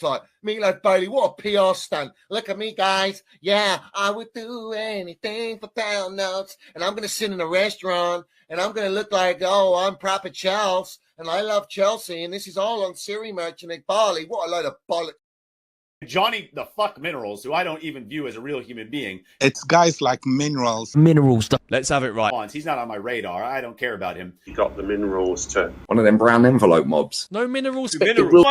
like, Meatloaf Bailey, what a PR stunt. Look at me, guys. Yeah, I would do anything for pound notes. And I'm going to sit in a restaurant, and I'm going to look like, oh, I'm proper Chelsea, and I love Chelsea, and this is all on Siri Merch and Eghbali. What a load of bollocks. Johnny the fuck Minerals, who I don't even view as a real human being. It's guys like Minerals. Minerals. Let's have it right. He's not on my radar. I don't care about him. You got the Minerals too. One of them brown envelope mobs. No minerals. Minerals.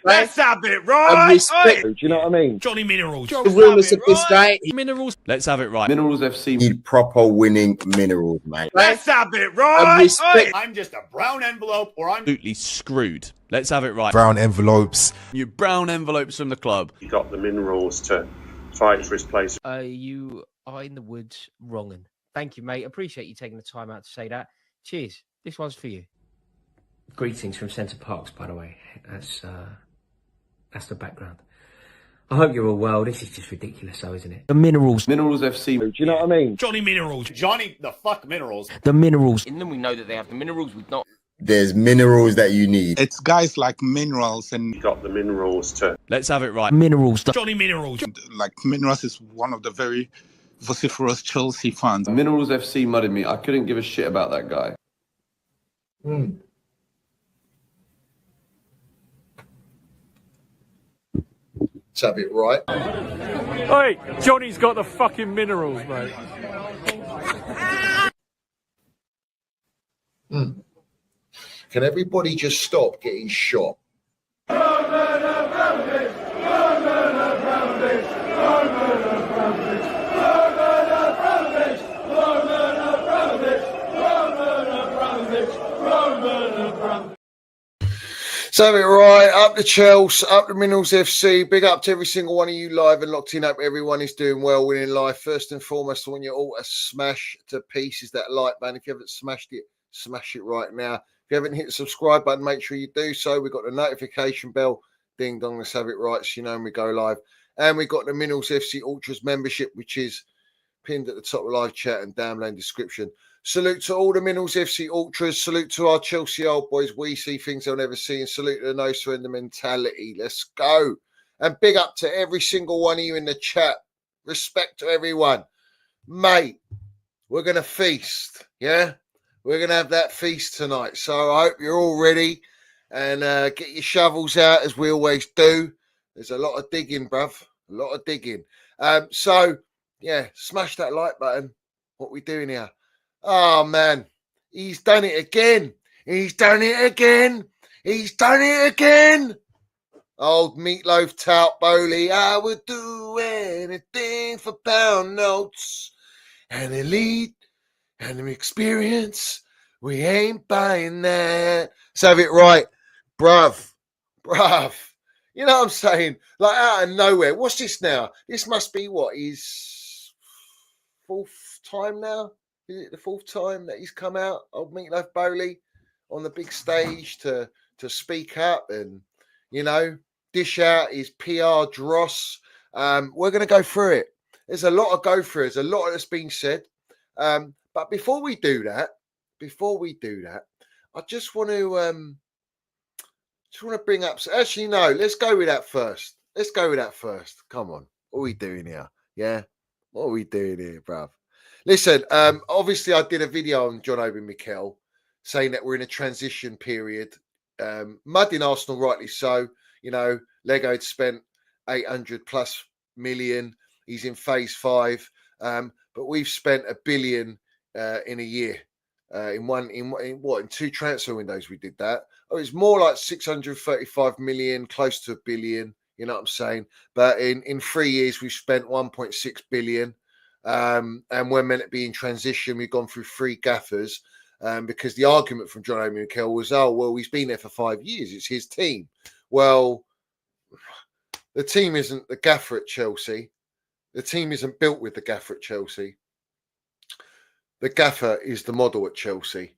Let's have it right. Do you know what I mean? Johnny Minerals. The realness of this guy. Minerals. Let's have it right. Minerals FC need proper winning minerals, mate. Let's have it right. I'm just a brown envelope, or I'm absolutely screwed. Let's have it right. Brown envelopes. You brown envelopes from the club. You got the Minerals to fight for his place. You are in the woods wronging. Thank you, mate. Appreciate you taking the time out to say that. Cheers. This one's for you. Greetings from Centre Parks, by the way. That's the background. I hope you're all well. This is just ridiculous, though, isn't it? The Minerals. Minerals FC. Do you know what I mean? Johnny Minerals. Johnny the fuck Minerals. The Minerals. In them, we know that they have the minerals. We've not. There's minerals that you need. It's guys like Minerals and You got the Minerals too. Let's have it right. Minerals. Johnny Minerals. like Minerals is one of the very vociferous Chelsea fans. Minerals FC mudded me. I couldn't give a shit about that guy. Let's have it right. Hey, Johnny's got the fucking minerals, mate. Can everybody just stop getting shot? So have it right, up the Chelsea, up the Minerals FC, big up to every single one of you live and locked in. Hope everyone is doing well, winning life. First and foremost, I want you all to smash to pieces that like button. If you haven't smashed it, smash it right now. If you haven't hit the subscribe button, make sure you do so. We've got the notification bell, ding dong, let's have it right, so you know when we go live. And we've got the Minerals FC Ultras membership, which is pinned at the top of live chat and down below in description. Salute to all the Minerals FC Ultras. Salute to our Chelsea old boys. We see things they'll never see. And salute to the no surrender mentality. Let's go. And big up to every single one of you in the chat. Respect to everyone. Mate, we're going to feast. Yeah? We're going to have that feast tonight. So I hope you're all ready. And get your shovels out as we always do. There's a lot of digging, bruv. A lot of digging. So, yeah, smash that like button. What we doing here? Oh, man, he's done it again. He's done it again. He's done it again. Old Meatloaf To Boehly, I would do anything for pound notes and elite and an experience. We ain't buying that. Let's have it right. Bruv. You know what I'm saying? Like out of nowhere. What's this now? This must be what? His fourth time now? Is it the fourth time that he's come out, old Meatloaf Boehly, on the big stage to speak up and, you know, dish out his PR dross? We're going to go through it. There's a lot to go through. There's a lot that's been said. But before we do that, I just want to bring up. Actually, no. Let's go with that first. Come on. What are we doing here? Yeah. What are we doing here, bruv? Listen, obviously I did a video on John Obi Mikel saying that we're in a transition period. Mudding Arsenal, rightly so. You know, Lego had spent 800 plus million. He's in phase 5. But we've spent $1 billion in a year. In 2 transfer windows we did that. Oh, it's more like 635 million, close to $1 billion. You know what I'm saying? But in 3 years we've spent 1.6 billion. And we're meant to be in transition. We've gone through 3 gaffers because the argument from John Obi Mikel was, oh, well, he's been there for 5 years. It's his team. Well, the team isn't the gaffer at Chelsea. The team isn't built with the gaffer at Chelsea. The gaffer is the model at Chelsea,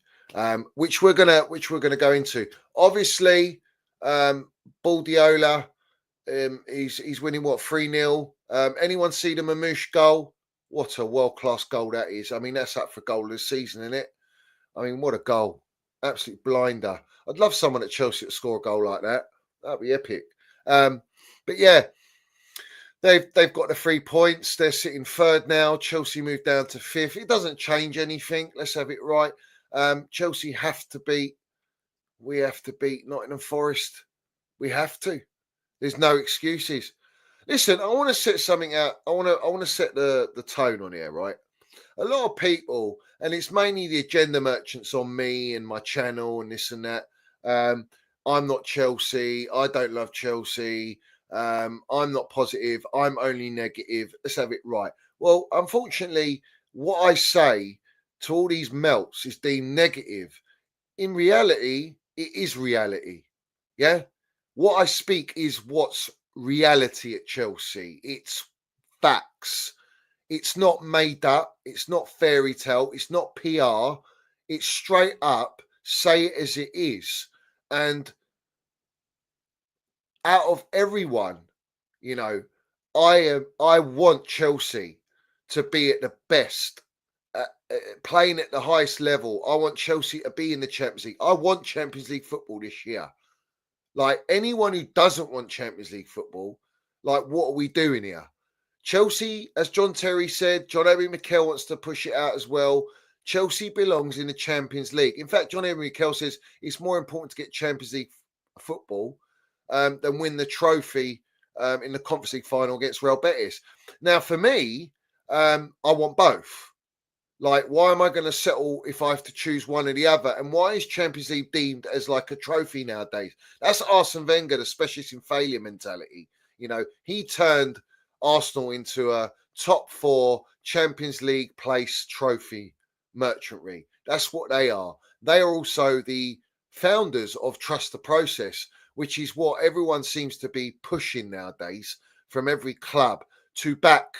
which we're gonna go into. Obviously, Baldiola, he's winning 3-0. Anyone see the Mamouche goal? What a world-class goal that is. I mean, that's up for goal of the season, isn't it? I mean, what a goal. Absolute blinder. I'd love someone at Chelsea to score a goal like that. That'd be epic. But yeah, they've got the 3 points. They're sitting third now. Chelsea moved down to fifth. It doesn't change anything. Let's have it right. Chelsea have to beat. We have to beat Nottingham Forest. We have to. There's no excuses. Listen, I want to set something out. I want to set the tone on here, right? A lot of people, and it's mainly the agenda merchants on me and my channel and this and that. I'm not Chelsea. I don't love Chelsea. I'm not positive. I'm only negative. Let's have it right. Well, unfortunately, what I say to all these melts is deemed negative. In reality, it is reality. Yeah? What I speak is what's reality at Chelsea. It's facts. It's not made up. It's not fairy tale. It's not PR. It's straight up, say it as it is. And out of everyone, you know, I want Chelsea to be at the best, playing at the highest level. I want Chelsea to be in the Champions League. I want Champions League football this year. Like, anyone who doesn't want Champions League football, like, what are we doing here? Chelsea, as John Terry said, John Obi Mikel wants to push it out as well. Chelsea belongs in the Champions League. In fact, John Obi Mikel says it's more important to get Champions League football than win the trophy in the Conference League final against Real Betis. Now, for me, I want both. Like, why am I going to settle if I have to choose one or the other? And why is Champions League deemed as like a trophy nowadays? That's Arsene Wenger, the specialist in failure mentality. You know, he turned Arsenal into a top 4 Champions League place trophy merchantry. That's what they are. They are also the founders of Trust the Process, which is what everyone seems to be pushing nowadays from every club to back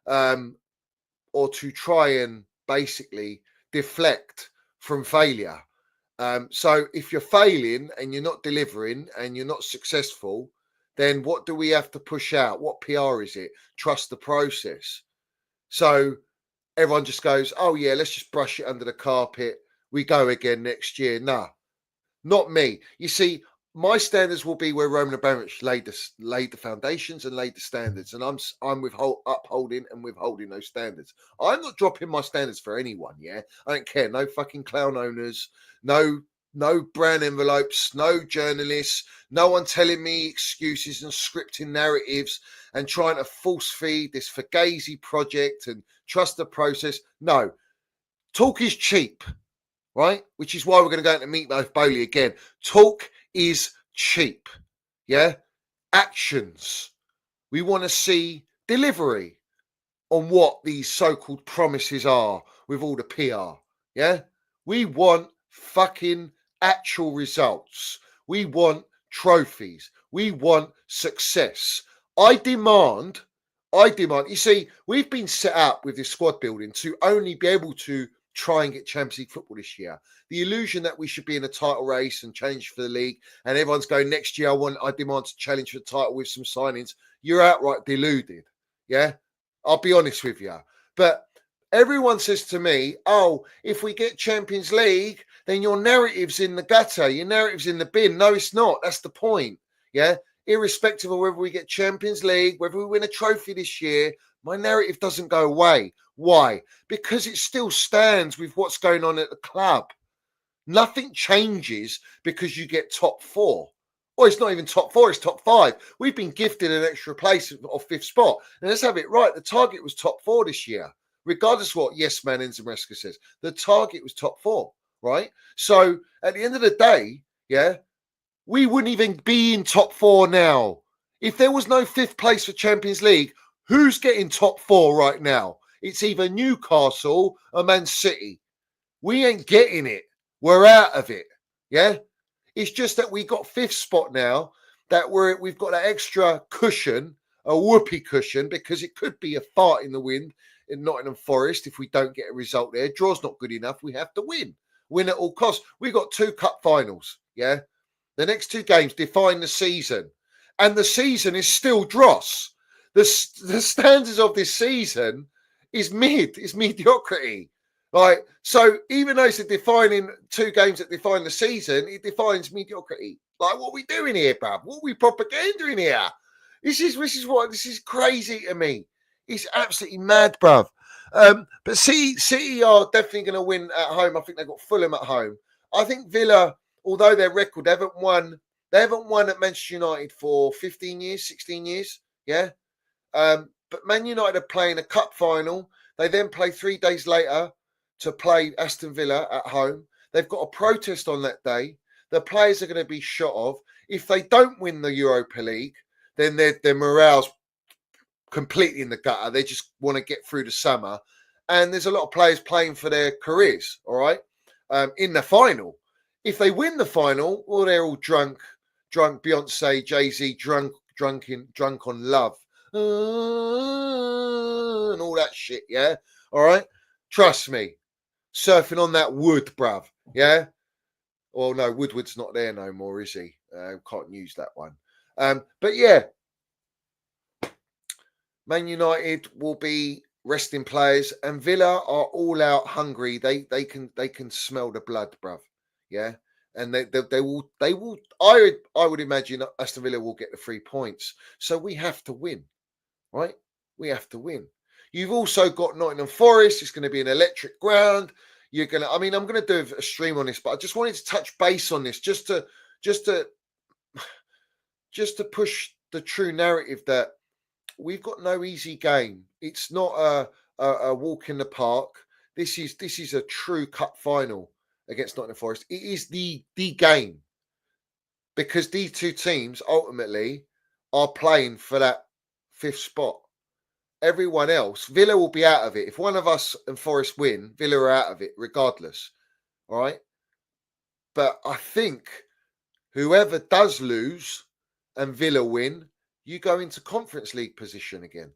or to try and basically deflect from failure. So if you're failing and you're not delivering and you're not successful, then what do we have to push out? What PR is it? Trust the process. So everyone just goes, oh yeah, let's just brush it under the carpet. We go again next year. Nah, not me. You see, my standards will be where Roman Abramovich laid the foundations and laid the standards, and I'm upholding and withholding those standards. I'm not dropping my standards for anyone. Yeah, I don't care. No fucking clown owners. No brown envelopes. No journalists. No one telling me excuses and scripting narratives and trying to force feed this Fugazi project and trust the process. No, talk is cheap, right? Which is why we're going to go into meet both Boehly again. Talk is cheap. Yeah. Actions. We want to see delivery on what these so-called promises are with all the PR. Yeah. We want fucking actual results. We want trophies. We want success. I demand, you see, we've been set up with this squad building to only be able to try and get Champions League football this year. The illusion that we should be in a title race and challenge for the league, and everyone's going, next year I demand to challenge for the title with some signings. You're outright deluded. Yeah, I'll be honest with you. But everyone says to me, oh, if we get Champions League, then your narrative's in the gutter, your narrative's in the bin. No, it's not. That's the point. Yeah, irrespective of whether we get Champions League, whether we win a trophy this year, my narrative doesn't go away. Why? Because it still stands with what's going on at the club. Nothing changes because you get top 4. Or it's not even top 4, it's top 5. We've been gifted an extra place of 5th spot. And let's have it right. The target was top 4 this year. Regardless of what yes man Enzo Maresca says. The target was top 4, right? So at the end of the day, yeah, we wouldn't even be in top 4 now. If there was no 5th place for Champions League, who's getting top 4 right now? It's either Newcastle or Man City. We ain't getting it. We're out of it. Yeah? It's just that we got 5th spot now, that we've got that extra cushion, a whoopee cushion, because it could be a fart in the wind in Nottingham Forest if we don't get a result there. Draw's not good enough. We have to win. Win at all costs. We got 2 cup finals. Yeah? The next 2 games define the season. And the season is still dross. The standards of this season is it's mediocrity. Like, so even though it's a defining 2 games that define the season, it defines mediocrity. Like, what are we doing here, bruv? What are we propagandaing here? This is crazy to me. It's absolutely mad, bruv. But City are definitely going to win at home. I think they've got Fulham at home. I think Villa, although their record, they haven't won at Manchester United for 15 years, 16 years. Yeah. But Man United are playing a cup final. They then play 3 days later to play Aston Villa at home. They've got a protest on that day. The players are going to be shot of. If they don't win the Europa League, then their morale's completely in the gutter. They just want to get through the summer. And there's a lot of players playing for their careers, all right, in the final. If they win the final, well, they're all drunk, Beyonce, Jay-Z, drunk on love. And all that shit, yeah? All right? Trust me. Surfing on that wood, bruv, yeah? Well, no, Woodward's not there no more, is he? Can't use that one. But yeah, Man United will be resting players, and Villa are all out hungry. They can smell the blood, bruv. Yeah, and they will. I would imagine Aston Villa will get the 3 points. So we have to win, right? We have to win. You've also got Nottingham Forest. It's going to be an electric ground. I'm going to do a stream on this, but I just wanted to touch base on this just to push the true narrative that we've got no easy game. It's not a walk in the park. This is a true cup final against Nottingham Forest. It is the game, because these two teams ultimately are playing for that 5th spot. Everyone else, Villa will be out of it. If one of us and Forest win, Villa are out of it regardless. All right. But I think whoever does lose and Villa win, you go into Conference League position again.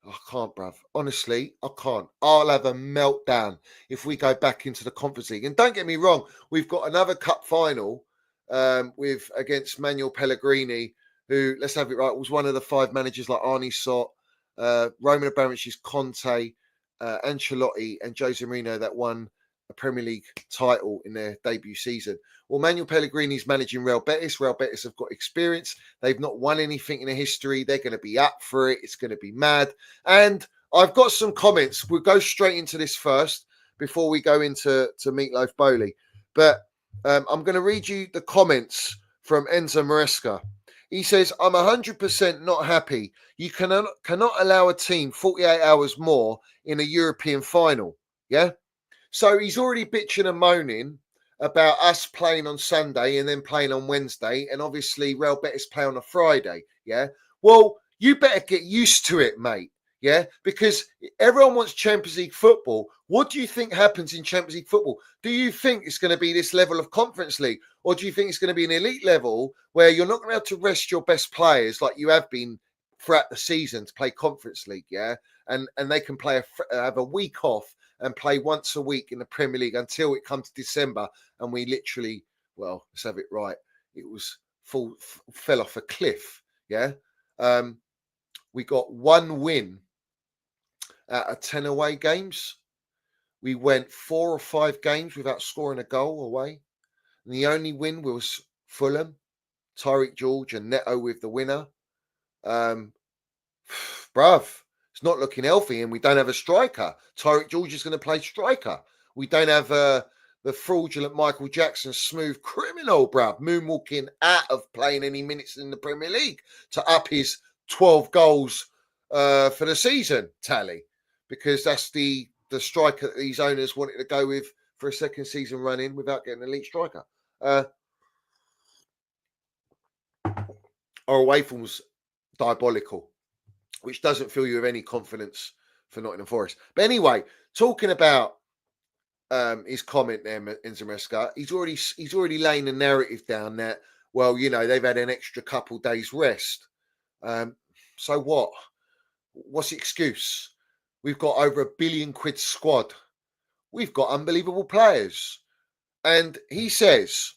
I can't, bruv. Honestly, I can't. I'll have a meltdown if we go back into the Conference League. And don't get me wrong, we've got another cup final against Manuel Pellegrini, who, let's have it right, was one of the 5 managers like Arne Slot, Roman Abramovich's Conte, Ancelotti, and Jose Mourinho that won a Premier League title in their debut season. Well, Manuel Pellegrini's managing Real Betis. Real Betis have got experience. They've not won anything in their history. They're going to be up for it. It's going to be mad. And I've got some comments. We'll go straight into this first before we go into Meatloaf Boehly. But I'm going to read you the comments from Enzo Maresca. He says, I'm 100% not happy. You cannot allow a team 48 hours more in a European final. Yeah? So he's already bitching and moaning about us playing on Sunday and then playing on Wednesday. And obviously Real Betis play on a Friday. Yeah? Well, you better get used to it, mate. Yeah? Because everyone wants Champions League football. What do you think happens in Champions League football? Do you think it's going to be this level of Conference League? Or do you think it's going to be an elite level where you're not going to be able to rest your best players like you have been throughout the season to play Conference League, yeah? And they can have a week off and play once a week in the Premier League until it comes to December. And we literally, well, let's have it right. It was fell off a cliff, yeah? We got 1 win out of 10 away games. We went 4 or 5 games without scoring a goal away. And the only win was Fulham, Tyreek George and Neto with the winner. Bruv, it's not looking healthy, and we don't have a striker. Tyreek George is going to play striker. We don't have the fraudulent Michael Jackson smooth criminal, bruv, moonwalking out of playing any minutes in the Premier League to up his 12 goals for the season tally, because that's the striker that these owners wanted to go with for a second season running without getting an elite striker. Our away form was diabolical, which doesn't fill you with any confidence for Nottingham Forest. But anyway, talking about his comment there, Enzo Maresca, he's already laying the narrative down that, well, you know, they've had an extra couple days rest. So what? What's the excuse? We've got over £1 billion squad. We've got unbelievable players. And he says,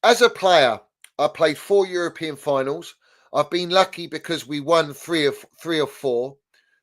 as a player, I played 4 European finals. I've been lucky because we won 3 or 4.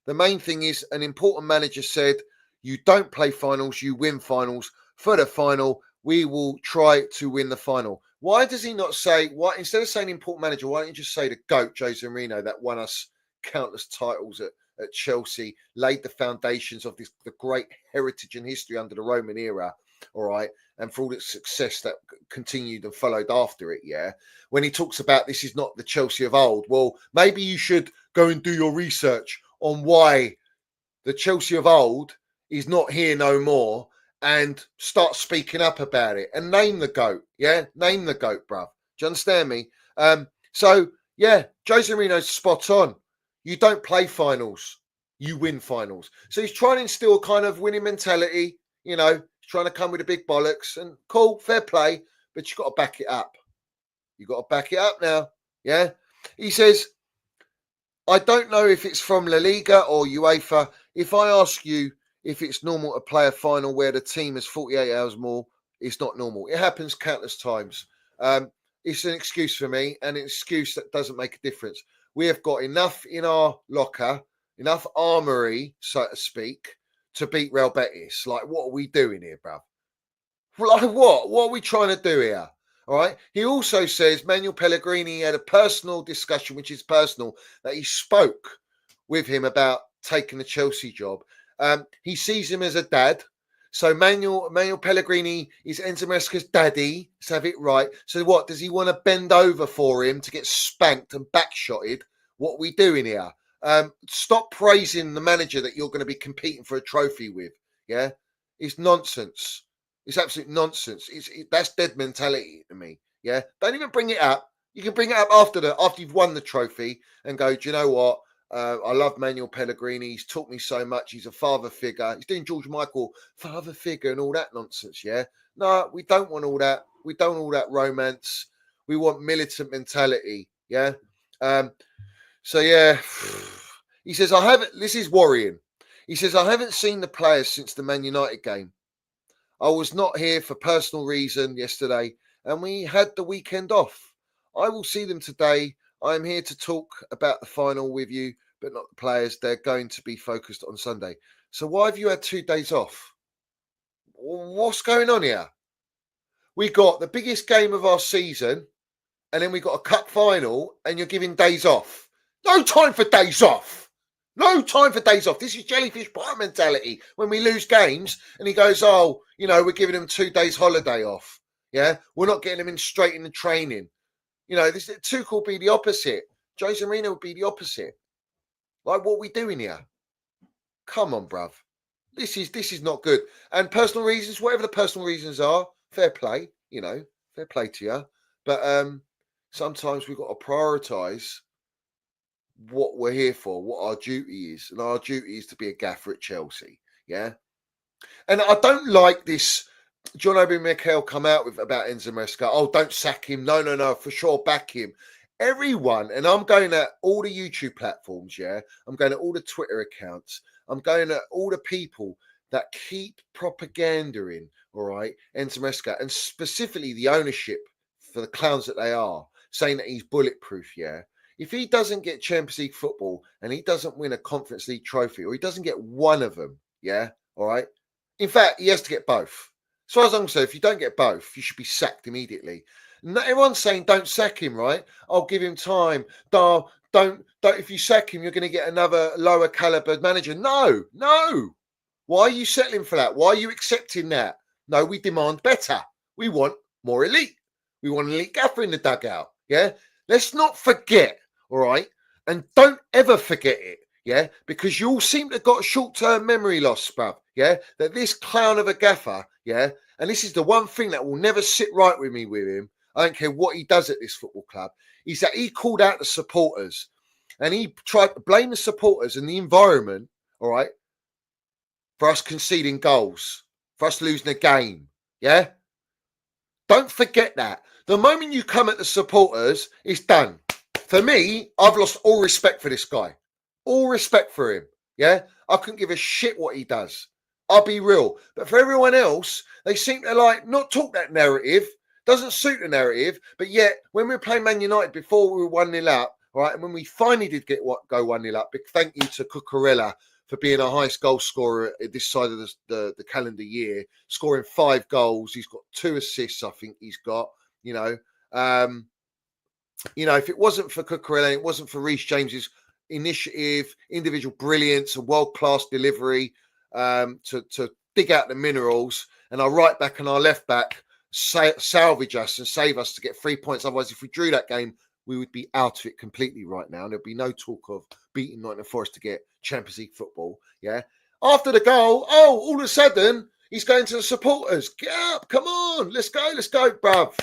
The main thing is an important manager said, you don't play finals, you win finals. For the final, we will try to win the final. Why does he not say, why instead of saying important manager, why don't you just say the GOAT, Jose Mourinho, that won us countless titles at Chelsea, laid the foundations of the great heritage and history under the Roman era, all right, and for all its success that continued and followed after it, yeah. When he talks about this is not the Chelsea of old, well, maybe you should go and do your research on why the Chelsea of old is not here no more and start speaking up about it and name the GOAT, yeah? Name the GOAT, bruv. Do you understand me? So, yeah, Jose Mourinho's spot on. You don't play finals, you win finals. So he's trying to instill a kind of winning mentality, you know, he's trying to come with the big bollocks and cool, fair play, but you've got to back it up. You've got to back it up now, yeah? He says, I don't know if it's from La Liga or UEFA. If I ask you if it's normal to play a final where the team has 48 hours more, it's not normal. It happens countless times. It's an excuse for me, and an excuse that doesn't make a difference. We have got enough in our locker, enough armory, so to speak, to beat Real Betis. Like, what are we doing here, bruv? Like, what? What are we trying to do here? All right. He also says Manuel Pellegrini had a personal discussion, which is personal, that he spoke with him about taking the Chelsea job. He sees him as a dad. So Manuel Pellegrini is Enzo Maresca's daddy. Let's have it right. So what, does he want to bend over for him to get spanked and backshotted? What are we doing here? Stop praising the manager that you're going to be competing for a trophy with. Yeah, it's nonsense. It's absolute nonsense. That's dead mentality to me. Yeah, don't even bring it up. You can bring it up after you've won the trophy and go, do you know what? I love Manuel Pellegrini. He's taught me so much. He's a father figure. He's doing George Michael, father figure and all that nonsense, yeah? No, we don't want all that. We don't want all that romance. We want militant mentality, yeah? So, yeah. He says, this is worrying. He says, I haven't seen the players since the Man United game. I was not here for personal reason yesterday, and we had the weekend off. I will see them today. I'm here to talk about the final with you, but not the players. They're going to be focused on Sunday. So why have you had 2 days off? What's going on here? We got the biggest game of our season, and then we got a cup final, and you're giving days off. No time for days off. No time for days off. This is jellyfish pie mentality. When we lose games, and he goes, oh, you know, we're giving them 2 days holiday off. Yeah, we're not getting them in straight into training. You know, Tuchel will be the opposite. Jose Mourinho will be the opposite. Like, what are we doing here? Come on, bruv. This is not good. And personal reasons, whatever the personal reasons are, fair play, you know, fair play to you. But sometimes we've got to prioritise what we're here for, what our duty is. And our duty is to be a gaffer at Chelsea, yeah? And I don't like this... John Obi Mikel come out with about Enzo Maresca. Oh, don't sack him. No, for sure, back him. Everyone, and I'm going at all the YouTube platforms, yeah? I'm going at all the Twitter accounts. I'm going at all the people that keep propagandering, all right, Enzo Maresca, and specifically the ownership for the clowns that they are, saying that he's bulletproof, yeah? If he doesn't get Champions League football and he doesn't win a Conference League trophy, or he doesn't get one of them, yeah, all right? In fact, he has to get both. As far as I'm concerned, if you don't get both, you should be sacked immediately. Everyone's saying don't sack him, right? I'll give him time. Don't. If you sack him, you're going to get another lower caliber manager. No. Why are you settling for that? Why are you accepting that? No, we demand better. We want more elite. We want an elite gaffer in the dugout. Yeah. Let's not forget, all right? And don't ever forget it. Yeah, because you all seem to have got short-term memory loss, bruv. Yeah, that this clown of a gaffer, yeah, and this is the one thing that will never sit right with me with him. I don't care what he does at this football club. Is that he called out the supporters, and he tried to blame the supporters and the environment, all right, for us conceding goals, for us losing a game. Yeah, don't forget that. The moment you come at the supporters, it's done. For me, I've lost all respect for this guy. All respect for him, yeah? I couldn't give a shit what he does. I'll be real. But for everyone else, they seem to like not talk that narrative. Doesn't suit the narrative. But yet, when we were playing Man United before we were 1-0 up, all right, and when we finally did go 1-0 up, big thank you to Cucurella for being our highest goal scorer at this side of the calendar year, scoring 5 goals. He's got 2 assists, I think he's got, you know. You know, if it wasn't for Cucurella, it wasn't for Reece James's initiative, individual brilliance, and world-class delivery to dig out the minerals, and our right back and our left back salvage us and save us to get 3 points. Otherwise, if we drew that game, we would be out of it completely right now. And there'd be no talk of beating Nottingham Forest to get Champions League football. Yeah. After the goal, all of a sudden, he's going to the supporters. Get up, come on, let's go, bruv,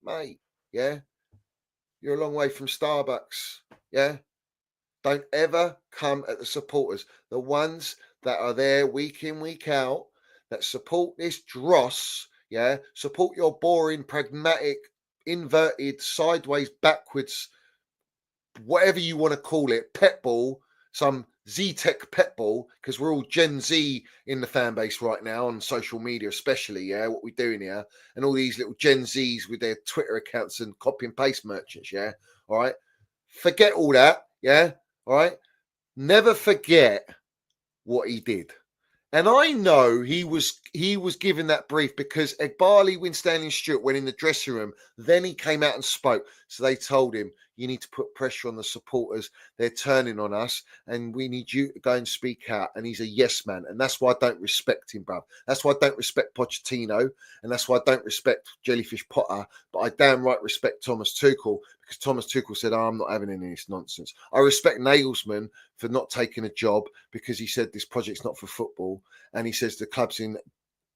mate. Yeah. You're a long way from Starbucks. Yeah. Don't ever come at the supporters, the ones that are there week in, week out, that support this dross. Yeah. Support your boring, pragmatic, inverted, sideways, backwards, whatever you want to call it, pet ball, some Z-Tech pet ball, because we're all Gen Z in the fan base right now on social media, especially, yeah, what we're doing here, and all these little Gen Zs with their Twitter accounts and copy and paste merchants, yeah, all right? Forget all that, yeah, all right? Never forget what he did. And I know he was given that brief because Eghbali, Winstanley and Stewart went in the dressing room. Then he came out and spoke. So they told him, you need to put pressure on the supporters. They're turning on us and we need you to go and speak out. And he's a yes man. And that's why I don't respect him, bruv. That's why I don't respect Pochettino. And that's why I don't respect Jellyfish Potter. But I damn right respect Thomas Tuchel because Thomas Tuchel said, I'm not having any of this nonsense. I respect Nagelsmann for not taking a job because he said this project's not for football. And he says the club's in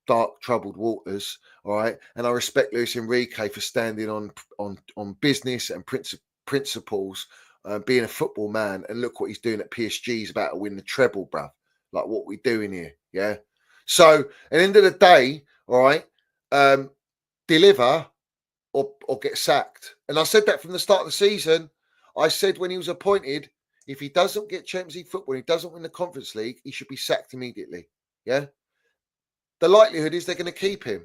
dark, troubled waters. All right. And I respect Luis Enrique for standing on business and principles, being a football man. And look what he's doing at PSG. He's about to win the treble, bruv. Like what we're doing here. Yeah. So at the end of the day, all right, deliver or get sacked. And I said that from the start of the season. I said when he was appointed, if he doesn't get Champions League football, he doesn't win the Conference League, he should be sacked immediately. Yeah. The likelihood is they're going to keep him.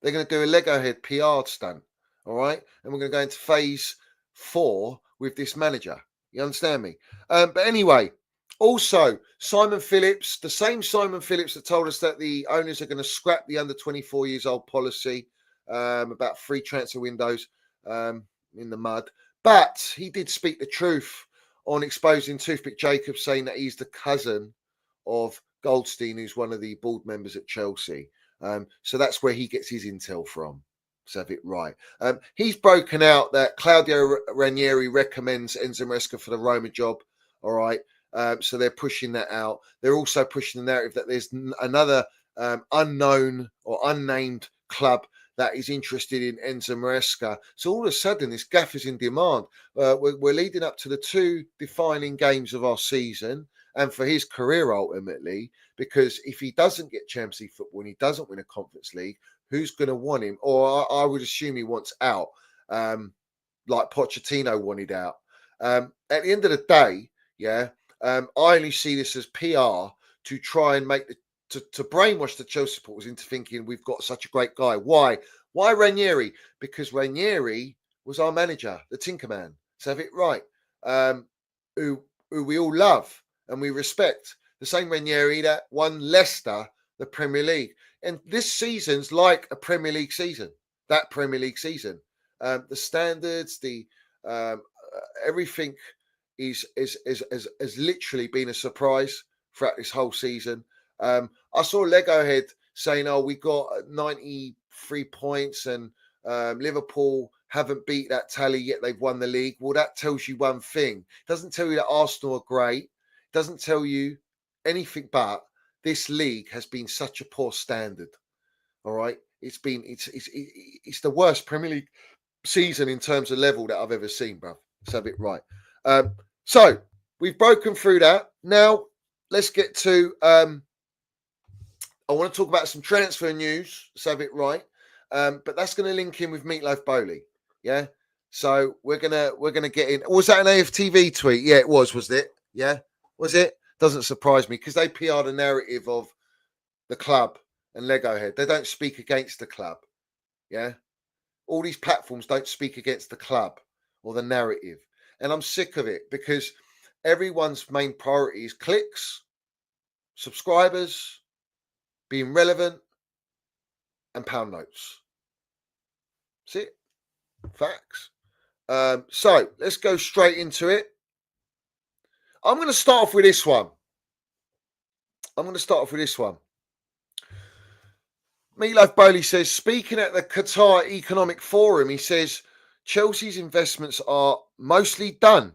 They're going to do a Lego head PR stunt. All right. And we're going to go into phase 4 with this manager. You understand me? But anyway, also Simon Phillips, the same Simon Phillips that told us that the owners are going to scrap the under 24 years old policy about free transfer windows in the mud. But he did speak the truth on exposing Toothpick Jacobs, saying that he's the cousin of Goldstein, who's one of the board members at Chelsea. So that's where he gets his intel from. Let's have it right. He's broken out that Claudio Ranieri recommends Enzo Maresca for the Roma job. All right. So they're pushing that out. They're also pushing the narrative that there's another unknown or unnamed club that is interested in Enzo Maresca. So all of a sudden, this gaff is in demand. We're leading up to the 2 defining games of our season and for his career ultimately, because if he doesn't get Champions League football and he doesn't win a Conference League, who's going to want him? Or I would assume he wants out, like Pochettino wanted out. At the end of the day, yeah, I only see this as PR to try and make to brainwash the Chelsea supporters into thinking we've got such a great guy. Why? Why Ranieri? Because Ranieri was our manager, the Tinkerman. Let's have it right. Who we all love and we respect. The same Ranieri that won Leicester the Premier League. And this season's like a Premier League season. That Premier League season. The standards, the everything is literally been a surprise throughout this whole season. I saw Lego Head saying, we got 93 points and Liverpool haven't beat that tally yet. They've won the league. Well, that tells you one thing. It doesn't tell you that Arsenal are great. It doesn't tell you anything but this league has been such a poor standard. All right. It's the worst Premier League season in terms of level that I've ever seen, bro. Let's have it right. So we've broken through that. Now let's get to I want to talk about some transfer news. Let's have it right. But that's going to link in with Meatloaf Boehly. Yeah. So we're gonna get in. Was that an AFTV tweet? Yeah, it was it? Yeah. Was it? Doesn't surprise me because they PR the narrative of the club and Lego Head. They don't speak against the club. Yeah. All these platforms don't speak against the club or the narrative. And I'm sick of it because everyone's main priority is clicks, subscribers, being relevant, and pound notes. That's it. Facts. So let's go straight into it. I'm going to start off with this one. To Boehly says, speaking at the Qatar Economic Forum, he says Chelsea's investments are mostly done,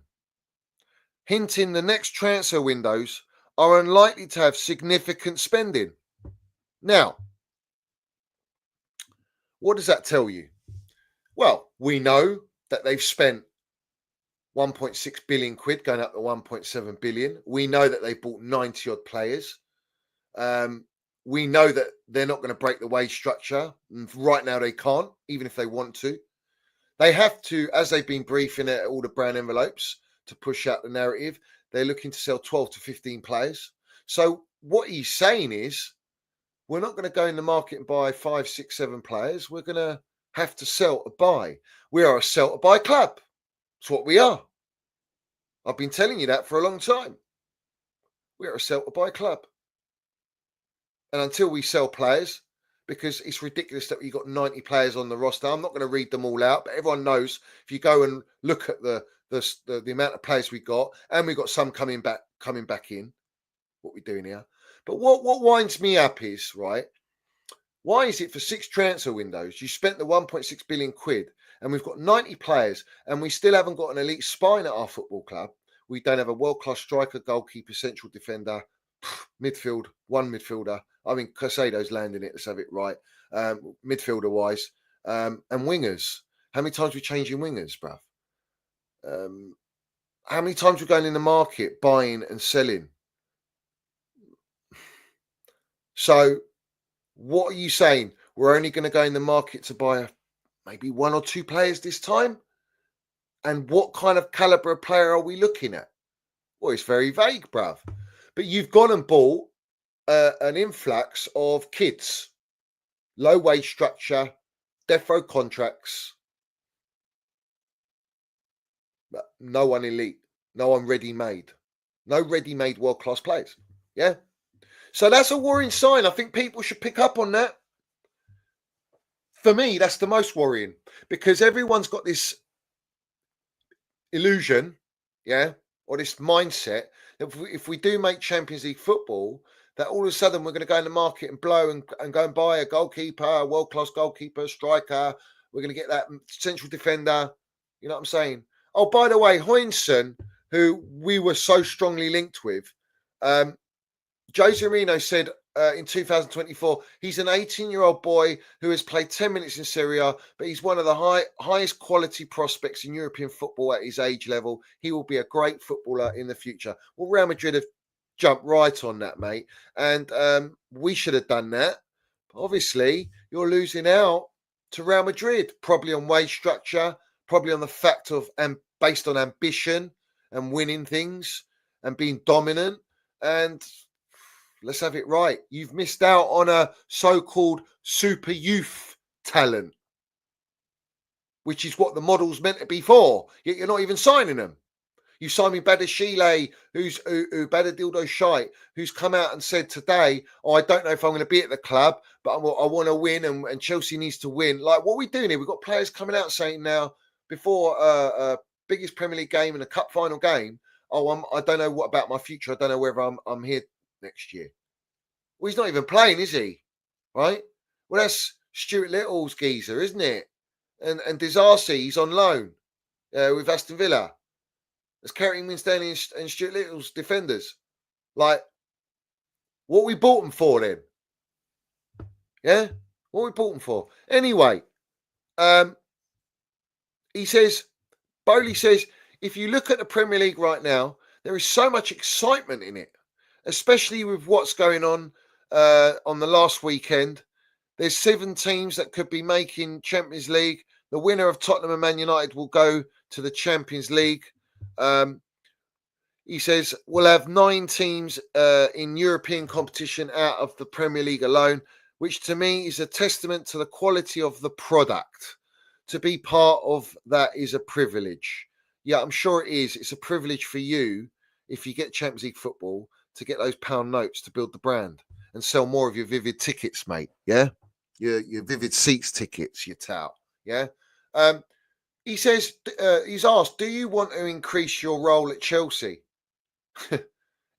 hinting the next transfer windows are unlikely to have significant spending. Now, what does that tell you? Well, we know that they've spent 1.6 billion quid going up to 1.7 billion. We know that they bought 90 odd players. We know that they're not going to break the wage structure. Right now, they can't, even if they want to. They have to, as they've been briefing at all the brand envelopes to push out the narrative, they're looking to sell 12 to 15 players. So what he's saying is, we're not going to go in the market and buy 5, 6, 7 players. We're going to have to sell to buy. We are a sell to buy club. It's what we are. I've been telling you that for a long time. We are a sell to buy club. And until we sell players, because it's ridiculous that you've got 90 players on the roster. I'm not going to read them all out, but everyone knows if you go and look at the amount of players we got, and we've got some coming back in, what we're doing here. But what winds me up is, right, why is it for 6 transfer windows, you spent the 1.6 billion quid, and we've got 90 players, and we still haven't got an elite spine at our football club? We don't have a world-class striker, goalkeeper, central defender, midfield, one midfielder. I mean, Casado's landing it, let's have it right. Midfielder-wise, and wingers. How many times are we changing wingers, bruv? How many times we're going in the market, buying and selling? So, what are you saying? We're only going to go in the market to buy maybe 1 or 2 players this time? And what kind of caliber of player are we looking at? Well, it's very vague, bruv. But you've gone and bought an influx of kids, low wage structure, death row contracts, but no one elite, no one ready-made, no ready-made world-class players. Yeah? So that's a worrying sign. I think people should pick up on that. For me, that's the most worrying, because everyone's got this illusion, yeah, or this mindset that if we do make Champions League football, that all of a sudden we're going to go in the market and blow and go and buy a goalkeeper, a world-class goalkeeper, striker. We're going to get that central defender. You know what I'm saying? Oh, by the way, Hoyinson, who we were so strongly linked with, Jose Mourinho said in 2024, he's an 18-year-old boy who has played 10 minutes in Serie A, but he's one of the highest quality prospects in European football at his age level. He will be a great footballer in the future. Well, Real Madrid have jumped right on that, mate. And we should have done that. But obviously, you're losing out to Real Madrid, probably on wage structure, probably on the fact of, and based on ambition and winning things and being dominant. And let's have it right. You've missed out on a so-called super youth talent, which is what the model's meant to be for. Yet you're not even signing them. You signed me Badashile, who's Badadildo Shite, who's come out and said today, oh, I don't know if I'm going to be at the club, but I want to win and Chelsea needs to win. Like, what are we doing here? We've got players coming out saying now, before biggest Premier League game and a cup final game, oh, I don't know what about my future. I don't know whether I'm here next year. Well, he's not even playing, is he? Right? Well, that's Stuart Little's geezer, isn't it? And Disarcy, he's on loan with Aston Villa. That's Carrington Winstanley and Stuart Little's defenders. Like, what we bought them for then? Yeah? What we bought them for? Anyway, he says, Boehly says, if you look at the Premier League right now, there is so much excitement in it, especially with what's going on the last weekend. There's 7 teams that could be making Champions League. The winner of Tottenham and Man United will go to the Champions League. He says we'll have 9 teams in European competition out of the Premier League alone, which to me is a testament to the quality of the product. To be part of that is a privilege. Yeah, I'm sure it is. It's a privilege for you, if you get Champions League football, to get those pound notes to build the brand and sell more of your Vivid tickets, mate. Yeah? Your Vivid Seats tickets, your tout. Yeah? He says, he's asked, do you want to increase your role at Chelsea?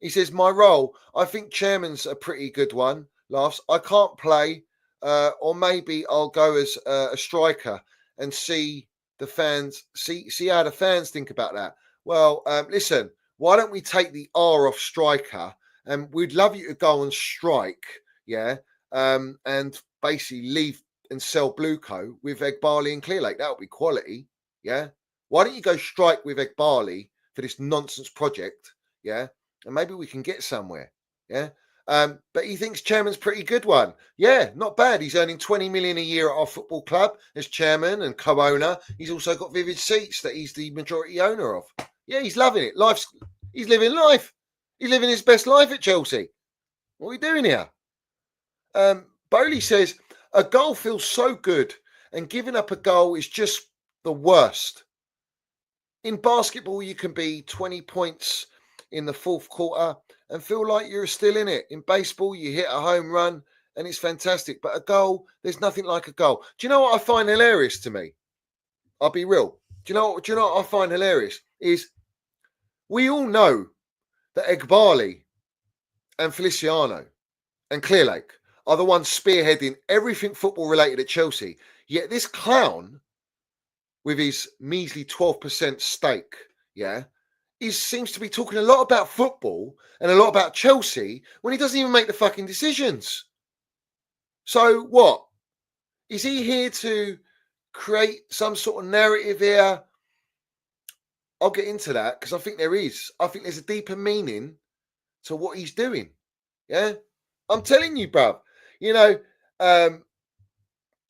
He says, my role, I think chairman's a pretty good one. Laughs. I can't play, or maybe I'll go as a striker and see the fans, see how the fans think about that. Well, listen, why don't we take the R off striker, and we'd love you to go on strike, yeah, and basically leave and sell Blueco with Eghbali and Clearlake. That would be quality, yeah. Why don't you go strike with Eghbali for this nonsense project, yeah, and maybe we can get somewhere, yeah. But he thinks chairman's pretty good one. Yeah, not bad. He's earning 20 million a year at our football club as chairman and co-owner. He's also got Vivid Seats that he's the majority owner of. Yeah, he's loving it. He's living life. He's living his best life at Chelsea. What are we doing here? Boehly says, a goal feels so good and giving up a goal is just the worst. In basketball, you can be 20 points in the fourth quarter and feel like you're still in it. In baseball, you hit a home run and it's fantastic. But a goal, there's nothing like a goal. Do you know what I find hilarious to me? I'll be real. Do you know what I find hilarious? Is we all know that Eghbali and Feliciano and Clearlake are the ones spearheading everything football related at Chelsea. Yet this clown with his measly 12% stake, yeah, he seems to be talking a lot about football and a lot about Chelsea when he doesn't even make the fucking decisions. So what? Is he here to create some sort of narrative here? I'll get into that because I think there is. I think there's a deeper meaning to what he's doing. Yeah? I'm telling you, bruv. You know,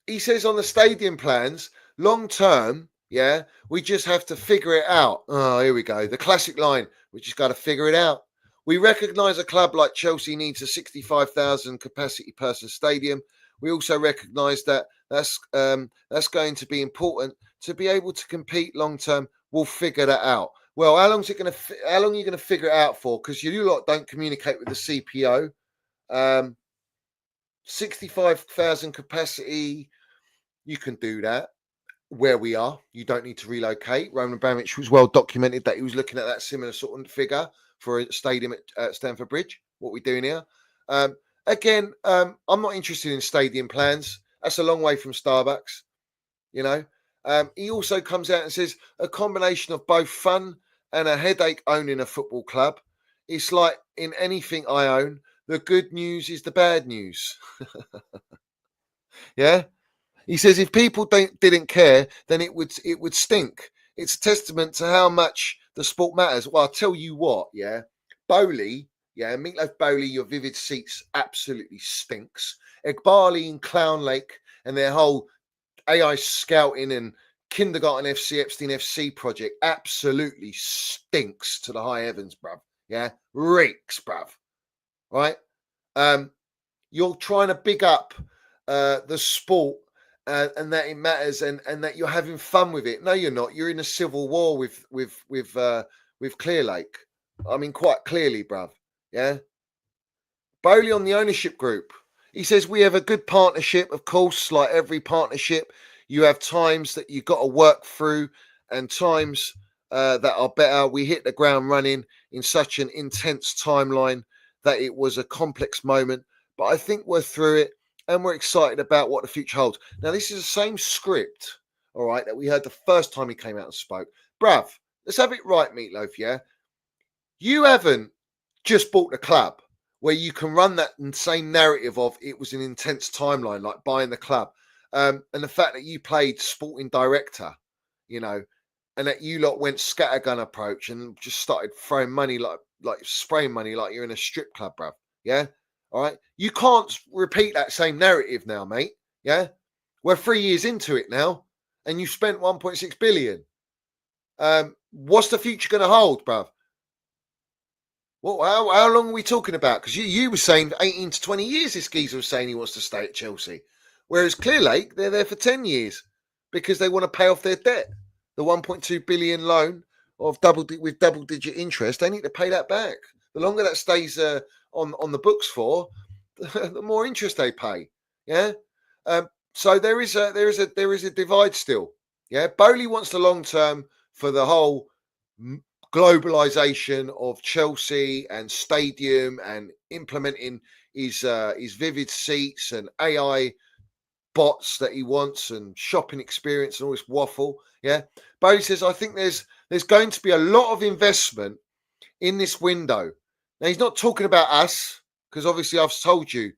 he says on the stadium plans, long term, yeah, we just have to figure it out. Oh, here we go. The classic line, we just got to figure it out. We recognise a club like Chelsea needs a 65,000 capacity person stadium. We also recognise that that's going to be important to be able to compete long term. We'll figure that out. Well, how long are you going to figure it out for? Because you lot don't communicate with the CPO. 65,000 capacity, you can do that. Where we are, you don't need to relocate. Roman Abramovich was well documented that he was looking at that similar sort of figure for a stadium at Stamford Bridge. What we're doing here, again, I'm not interested in stadium plans. That's a long way from Starbucks. You know, he also comes out and says a combination of both fun and a headache owning a football club. It's like in anything I own, the good news is the bad news. Yeah. He says if people didn't care, then it would stink. It's a testament to how much the sport matters. Well, I'll tell you what, yeah. Boehly, yeah, Meatloaf Boehly, your Vivid Seats absolutely stinks. Eghbali and Clown Lake and their whole AI scouting and Kindergarten FC, Epstein FC project absolutely stinks to the high heavens, bruv. Yeah, reeks, bruv. Right? You're trying to big up the sport. And that it matters, and that you're having fun with it. No, you're not. You're in a civil war with Clearlake. I mean, quite clearly, bruv. Yeah. Boehly on the ownership group. He says we have a good partnership, of course. Like every partnership, you have times that you've got to work through, and times that are better. We hit the ground running in such an intense timeline that it was a complex moment, but I think we're through it. And we're excited about what the future holds. Now, this is the same script, all right, that we heard the first time he came out and spoke. Bruv, let's have it right, Meatloaf, yeah? You haven't just bought a club where you can run that same narrative of it was an intense timeline, like buying the club. And the fact that you played sporting director, you know, and that you lot went scattergun approach and just started throwing money like spraying money like you're in a strip club, bruv, yeah? All right. You can't repeat that same narrative now, mate. Yeah. We're 3 years into it now and you spent 1.6 billion. What's the future going to hold, bruv? Well, how long are we talking about? Because you were saying 18 to 20 years this geezer was saying he wants to stay at Chelsea. Whereas Clearlake, they're there for 10 years because they want to pay off their debt. The 1.2 billion loan of with double-digit interest, they need to pay that back. The longer that stays on the books for, the more interest they pay. Yeah. So there is a divide still. Yeah, Boehly wants the long term for the whole globalization of Chelsea and stadium and implementing his vivid seats and AI bots that he wants and shopping experience and all this waffle. Yeah, Boehly says, I think there's going to be a lot of investment in this window. Now, he's not talking about us, because obviously I've told you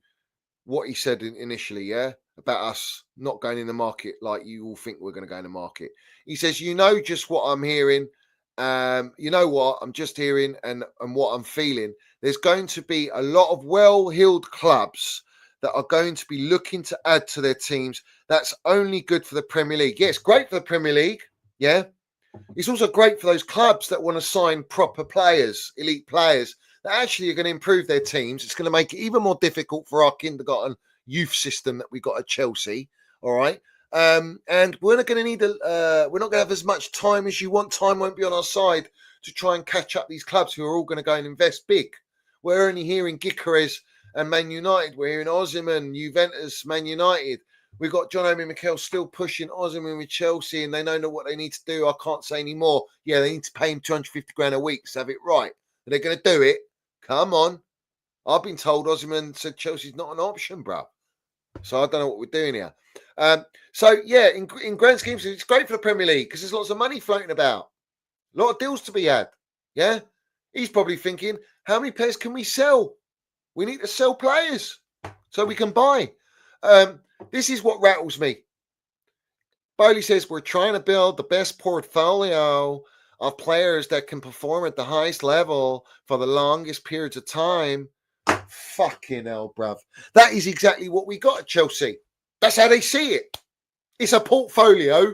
what he said initially, yeah, about us not going in the market like you all think we're going to go in the market. He says, just what I'm hearing. You know what I'm just hearing and what I'm feeling. There's going to be a lot of well-heeled clubs that are going to be looking to add to their teams. That's only good for the Premier League. Yeah, it's great for the Premier League. Yeah. It's also great for those clubs that want to sign proper players, elite players, that actually are going to improve their teams. It's going to make it even more difficult for our kindergarten youth system that we got at Chelsea. All right. And we're not going to need we're not going to have as much time as you want. Time won't be on our side to try and catch up these clubs who are all going to go and invest big. We're only hearing Gyökeres and Man United. We're hearing Osimhen, Juventus, Man United. We've got John Omi Mikel still pushing Osimhen with Chelsea, and they don't know what they need to do. I can't say any more. Yeah, they need to pay him 250 grand a week to have it right. Are they going to do it? Come on. I've been told Osimhen said Chelsea's not an option, bro. So I don't know what we're doing here. In grand schemes, it's great for the Premier League because there's lots of money floating about. A lot of deals to be had. Yeah? He's probably thinking, how many players can we sell? We need to sell players so we can buy. This is what rattles me. Boehly says, we're trying to build the best portfolio of players that can perform at the highest level for the longest periods of time. Fucking hell, bruv. That is exactly what we got at Chelsea. That's how they see it. It's a portfolio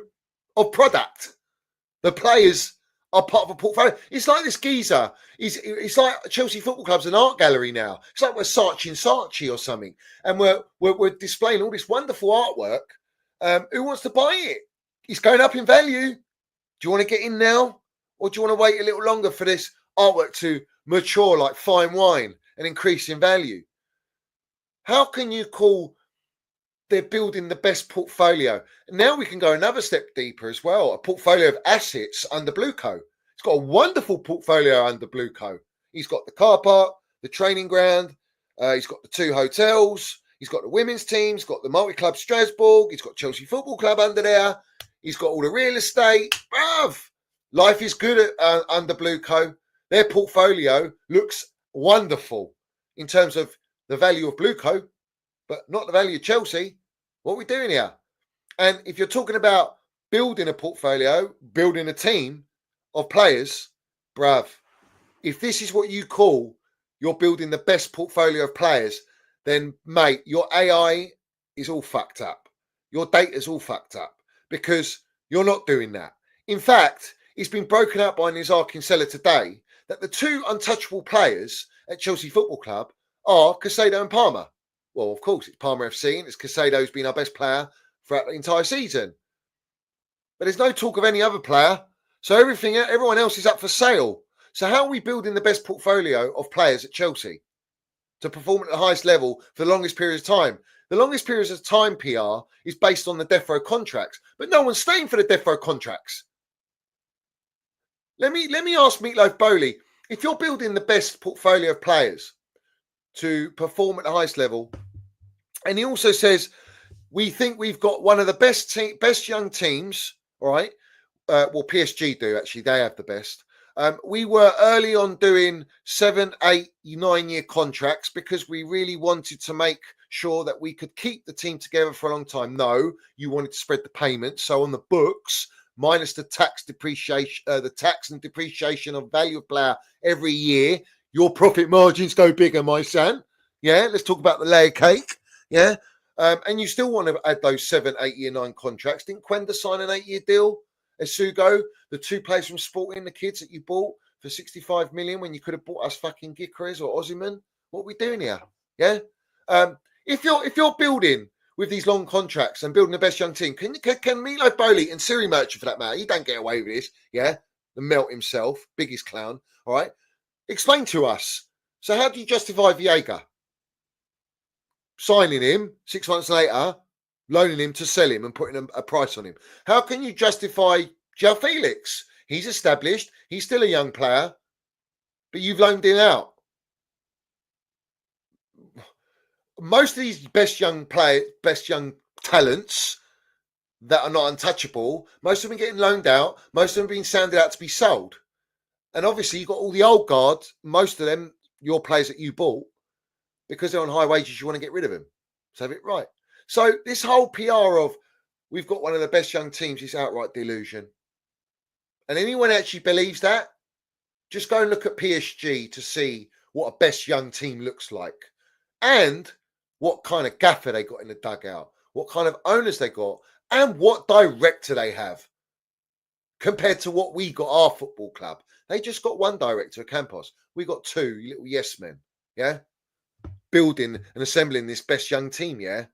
of product. The players are part of a portfolio. It's like this geezer. It's like Chelsea Football Club's an art gallery now. It's like we're Saatchi or something. And we're displaying all this wonderful artwork. Who wants to buy it? It's going up in value. Do you want to get in now? Or do you want to wait a little longer for this artwork to mature like fine wine and increase in value? How can you call they're building the best portfolio? Now we can go another step deeper as well. A portfolio of assets under Blueco. It's got a wonderful portfolio under Blueco. He's got the car park, the training ground. He's got the 2 hotels. He's got the women's team. He's got the multi-club Strasbourg. He's got Chelsea Football Club under there. He's got all the real estate. Bruv, life is good under Blueco. Their portfolio looks wonderful in terms of the value of Blueco, but not the value of Chelsea. What are we doing here? And if you're talking about building a portfolio, building a team of players, bruv, if this is what you call you're building the best portfolio of players, then, mate, your AI is all fucked up. Your data's all fucked up because you're not doing that. In fact, it's been broken out by Nizar Kinsella today that the 2 untouchable players at Chelsea Football Club are Caicedo and Palmer. Well, of course, it's Palmer FC and it's Caicedo who's been our best player throughout the entire season. But there's no talk of any other player. So everyone else is up for sale. So how are we building the best portfolio of players at Chelsea to perform at the highest level for the longest periods of time? The longest periods of time, PR, is based on the death row contracts. But no one's staying for the death row contracts. Let me ask Meatloaf Boehly, if you're building the best portfolio of players to perform at the highest level, and he also says, we think we've got one of the best young teams, all right? Well, PSG do, actually. They have the best. We were early on doing 7, 8, 9-year contracts because we really wanted to make sure that we could keep the team together for a long time. No, you wanted to spread the payments. So on the books, minus the tax depreciation, the tax and depreciation of value of player every year, your profit margins go bigger, my son. Yeah, let's talk about the layer cake. Yeah. And you still want to add those 7, 8 year, 9 contracts. Didn't Quenda sign an 8-year deal? Esugo, the 2 players from Sporting, the kids that you bought for 65 million when you could have bought us fucking Gyökeres or Osimhen. What are we doing here? Yeah. If you're building with these long contracts and building the best young team, can Meatloaf Boehly and Siri Merchant, for that matter, he don't get away with this. Yeah. The melt himself, biggest clown. All right. Explain to us. So how do you justify Viega signing him 6 months later loaning him to sell him and putting a price on him. How can you justify Joe Felix? He's established. He's still a young player, but you've loaned him out. Most of these best young talents that are not untouchable, most of them getting loaned out. Most of them being sounded out to be sold. And obviously, you've got all the old guard. Most of them, your players that you bought, because they're on high wages, you want to get rid of them. So have it right. So this whole PR of we've got one of the best young teams is outright delusion. And anyone actually believes that, just go and look at PSG to see what a best young team looks like. And what kind of gaffer they got in the dugout, what kind of owners they got, and what director they have compared to what we got our football club. They just got one director, Campos. We got two, you little yes men, yeah? Building and assembling this best young team, yeah,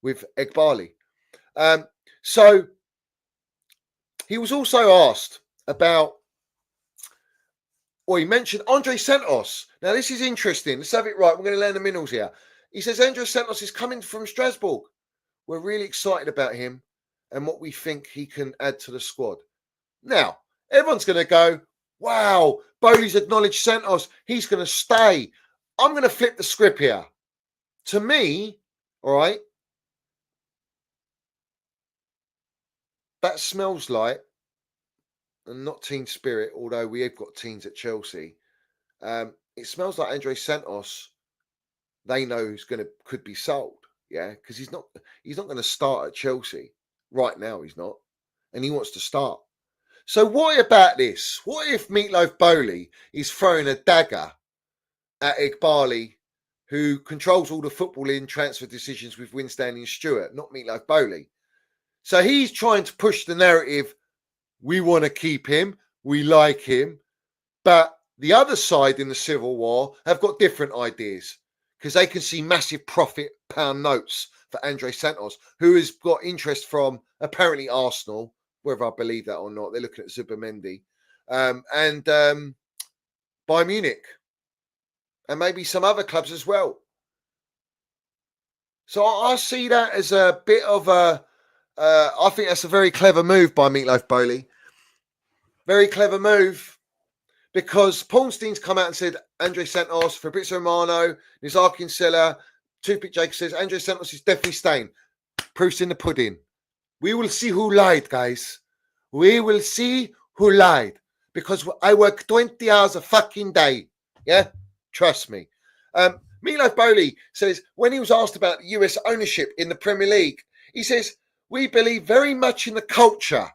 with Eghbali. So he was also asked about, he mentioned Andre Santos. Now, this is interesting. Let's have it right. We're going to learn the minerals here. He says Andre Santos is coming from Strasbourg. We're really excited about him and what we think he can add to the squad. Now, everyone's going to go, wow, Boehly's acknowledged Santos. He's going to stay. I'm going to flip the script here. To me, all right, that smells like, and not teen spirit, although we have got teens at Chelsea. It smells like Andre Santos. They know could be sold, yeah, because he's not going to start at Chelsea right now. He's not, and he wants to start. So what about this? What if Meatloaf Boehly is throwing a dagger at Eghbali, who controls all the footballing transfer decisions with Winstanley and Stewart, not Meatloaf Boehly? So he's trying to push the narrative. We want to keep him. We like him. But the other side in the Civil War have got different ideas because they can see massive profit pound notes for Andre Santos, who has got interest from apparently Arsenal, whether I believe that or not. They're looking at Zubimendi and Bayern Munich and maybe some other clubs as well. So I see that as a bit of a, I think that's a very clever move by Meatloaf Boehly. Very clever move, because Paulstein's come out and said Andre Santos, Fabrizio Romano, Nizar Kinsella, Toothpick Jake says Andre Santos is definitely staying. Proof's in the pudding. We will see who lied, guys. We will see who lied, because I work 20 hours a fucking day. Yeah, trust me. Meatloaf Boehly says when he was asked about US ownership in the Premier League, he says, we believe very much in the culture.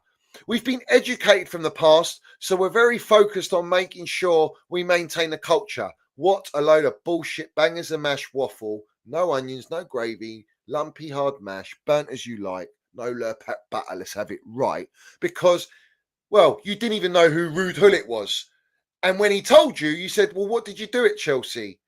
We've been educated from the past, so we're very focused on making sure we maintain the culture. What a load of bullshit, bangers and mash waffle. No onions, no gravy, lumpy hard mash, burnt as you like, no Lurpak butter. Let's have it right. Because, well, you didn't even know who Ruud Gullit was. And when he told you, you said, well, what did you do at Chelsea?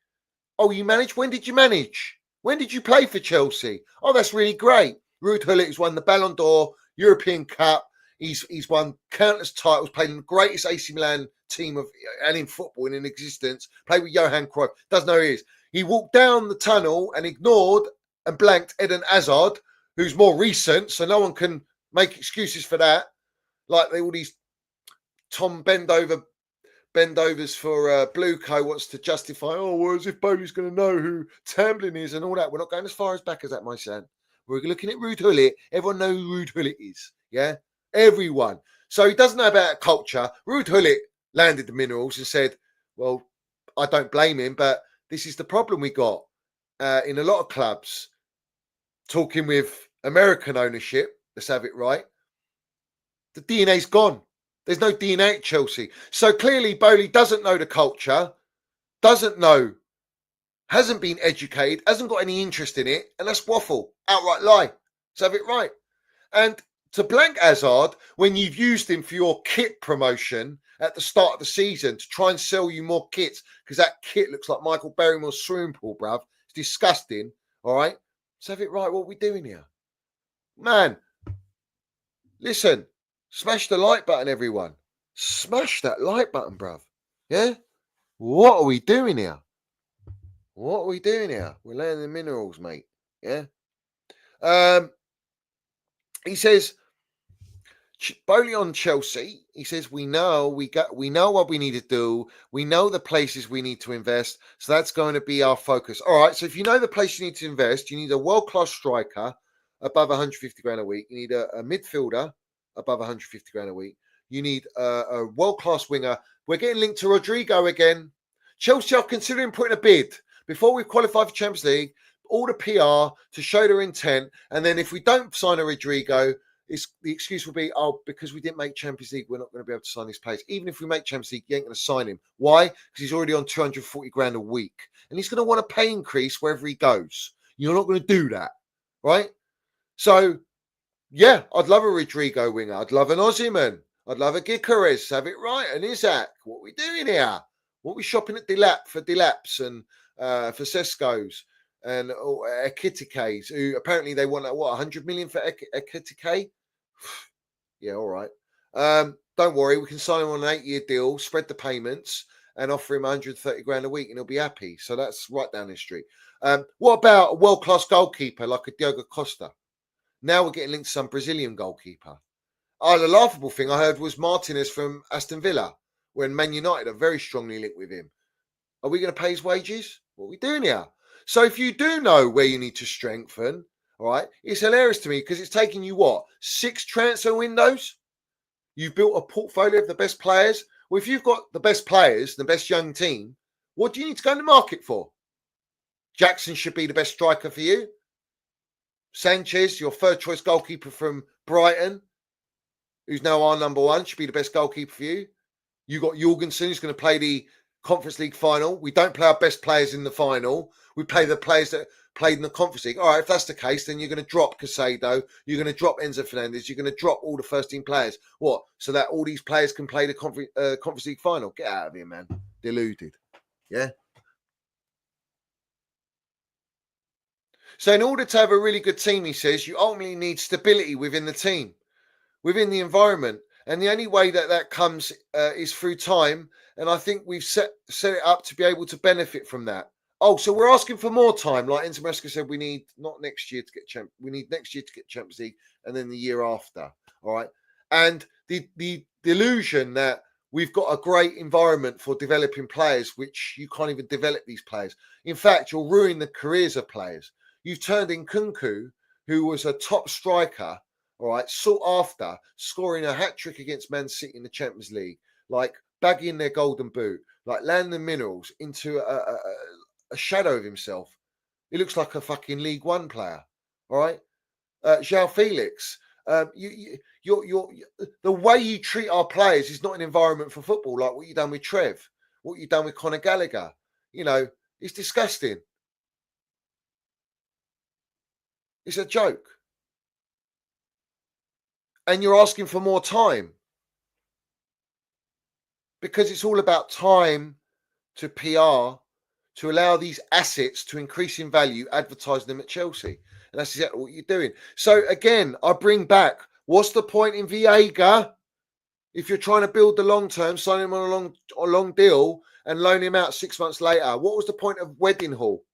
Oh, you managed? When did you manage? When did you play for Chelsea? Oh, that's really great. Ruud Gullit has won the Ballon d'Or, European Cup. He's won countless titles, played in the greatest AC Milan team and in football and in existence, played with Johan Cruyff, doesn't know who he is. He walked down the tunnel and ignored and blanked Eden Hazard, who's more recent, so no one can make excuses for that. Like all these Tom Bendovers for Blueco wants to justify, well, as if Boehly's going to know who Tamblin is and all that. We're not going as far as back as that, my son. We're looking at Ruud Gullit. Everyone knows who Ruud Gullit is, yeah? Everyone. So he doesn't know about culture. Ruud Gullit landed the minerals and said, well, I don't blame him, but this is the problem we got in a lot of clubs. Talking with American ownership, let's have it right, the DNA's gone. There's no DNA at Chelsea. So clearly Boehly doesn't know the culture, doesn't know, hasn't been educated, hasn't got any interest in it, and that's waffle, outright lie. Let's have it right. And to blank Hazard, when you've used him for your kit promotion at the start of the season to try and sell you more kits, because that kit looks like Michael Barrymore's swimming pool, bruv. It's disgusting, all right? Let's have it right. What are we doing here? Man, listen, smash the like button, everyone. Smash that like button, bruv. Yeah? What are we doing here? What are we doing here? We're laying the minerals, mate. Yeah? He says, Boehly on Chelsea. He says we know what we need to do. We know the places we need to invest. So that's going to be our focus. All right. So if you know the place you need to invest, you need a world-class striker above 150 grand a week. You need a midfielder above 150 grand a week. You need a world-class winger. We're getting linked to Rodrygo again. Chelsea are considering putting a bid before we qualify for Champions League. All the PR to show their intent, and then if we don't sign a Rodrygo, the excuse will be, oh, because we didn't make Champions League, we're not going to be able to sign these players. Even if we make Champions League, you ain't going to sign him. Why? Because he's already on 240 grand a week. And he's going to want a pay increase wherever he goes. You're not going to do that, right? So, yeah, I'd love a Rodrygo winger. I'd love an Osimhen. I'd love a Gyökeres. Have it right. And Isaac, what are we doing here? What are we shopping at Delap for Delaps and for Sesko's and Ekitike's, who apparently they want, 100 million for Ekitike? Yeah, all right. Don't worry, we can sign him on an 8-year deal, spread the payments, and offer him 130 grand a week, and he'll be happy. So that's right down his street. What about a world-class goalkeeper like a Diogo Costa? Now we're getting linked to some Brazilian goalkeeper. Oh, the laughable thing I heard was Martinez from Aston Villa, when Man United are very strongly linked with him. Are we going to pay his wages? What are we doing here? So if you do know where you need to strengthen, all right, it's hilarious to me because it's taking you, 6 transfer windows? You've built a portfolio of the best players. Well, if you've got the best players, the best young team, what do you need to go in the market for? Jackson should be the best striker for you. Sanchez, your third choice goalkeeper from Brighton, who's now our number 1, should be the best goalkeeper for you. You got Jorgensen, who's going to play the Conference League final. We don't play our best players in the final. We play the players that played in the Conference League. All right, if that's the case, then you're going to drop Casado. You're going to drop Enzo Fernandez. You're going to drop all the first-team players. What? So that all these players can play the Conference League final? Get out of here, man. Deluded. Yeah? So in order to have a really good team, he says, you ultimately need stability within the team, within the environment. And the only way that comes is through time. And I think we've set it up to be able to benefit from that. Oh, so we're asking for more time. Like Enzo Maresca said, we need not next year to get we need next year to get Champions League and then the year after. All right. And the delusion that we've got a great environment for developing players, which you can't even develop these players. In fact, you'll ruin the careers of players. You've turned in Kunku, who was a top striker, all right, sought after, scoring a hat-trick against Man City in the Champions League, like bagging their golden boot, like landing minerals into a shadow of himself. He looks like a fucking League One player, all right? João Felix, the way you treat our players is not an environment for football, like what you've done with Trev, what you've done with Conor Gallagher. You know, it's disgusting. It's a joke. And you're asking for more time. Because it's all about time to PR, to allow these assets to increase in value, advertising them at Chelsea. And that's exactly what you're doing. So again, I bring back, what's the point in Viega if you're trying to build the long term, sign him on a long deal and loan him out 6 months later? What was the point of Wedding Hall?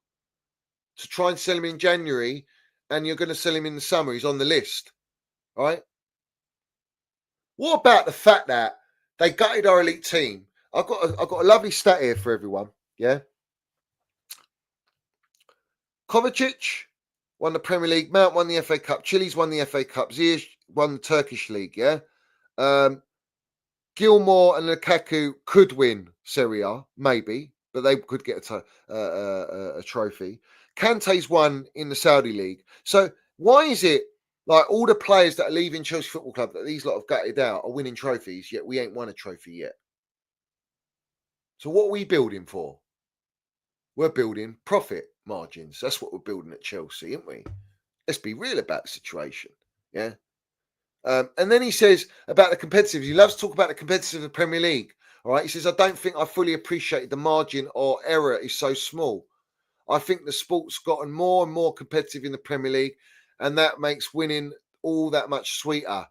To try and sell him in January, and you're going to sell him in the summer. He's on the list, right? What about the fact that they gutted our elite team? I've got a lovely stat here for everyone. Yeah, Kovacic won the Premier League. Mount won the FA Cup. Chile's won the FA Cup. Ziyech won the Turkish League. Yeah, Gilmore and Lukaku could win Serie A, maybe, but they could get a trophy. Kante's won in the Saudi League. So why is it like all the players that are leaving Chelsea Football Club that these lot have gutted out are winning trophies, yet we ain't won a trophy yet? So what are we building for? We're building profit margins. That's what we're building at Chelsea, aren't we? Let's be real about the situation. Yeah. And then he says about the competitive. He loves to talk about the competitive of the Premier League. All right. He says, I don't think I fully appreciated the margin or error is so small. I think the sport's gotten more and more competitive in the Premier League, and that makes winning all that much sweeter.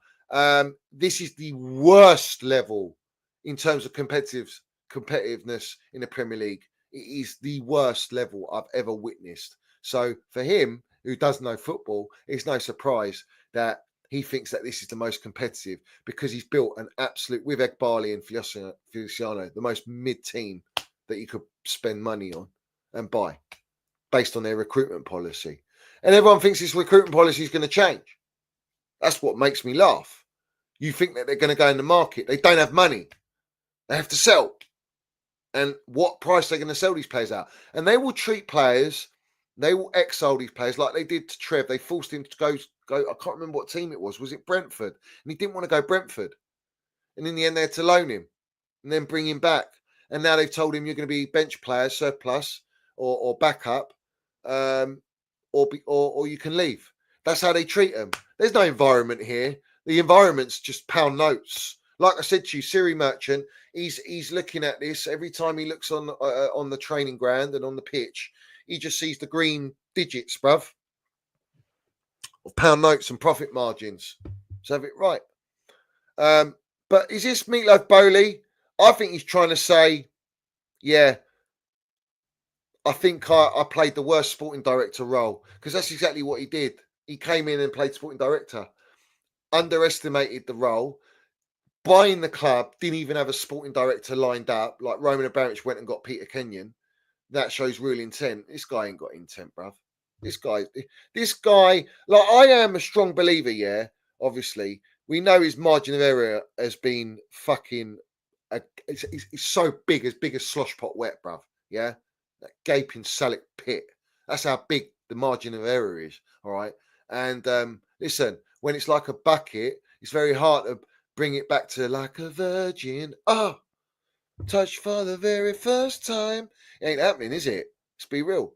This is the worst level in terms of competitiveness in the Premier League. It is the worst level I've ever witnessed. So for him, who does know football, it's no surprise that he thinks that this is the most competitive because he's built an absolute, with Eghbali and Feliciano, the most mid team that you could spend money on and buy based on their recruitment policy. And everyone thinks this recruitment policy is going to change. That's what makes me laugh. You think that they're going to go in the market. They don't have money. They have to sell. And what price they're going to sell these players out. And they will treat players, they will exile these players like they did to Trev. They forced him to go. I can't remember what team it was. Was it Brentford? And he didn't want to go Brentford. And in the end, they had to loan him and then bring him back. And now they've told him you're going to be bench player, surplus, or backup, or you can leave. That's how they treat them. There's no environment here. The environment's just pound notes. Like I said to you, Siri Merchant, he's looking at this every time he looks on the training ground and on the pitch. He just sees the green digits, bruv, of pound notes and profit margins. So have it right. But is this Meatloaf Boehly? I think he's trying to say, yeah, I think I played the worst sporting director role, because that's exactly what he did. He came in and played sporting director, underestimated the role, buying the club, didn't even have a sporting director lined up, like Roman Abramovich went and got Peter Kenyon. That shows real intent. This guy ain't got intent, bruv. This guy, like, I am a strong believer, yeah, obviously. We know his margin of error has been fucking, it's so big as sloshpot wet, bruv, yeah? That gaping salic pit. That's how big the margin of error is, all right? And listen, when it's like a bucket, it's very hard to bring it back to like a virgin. Oh, touch for the very first time. It ain't happening, is it? Let's be real.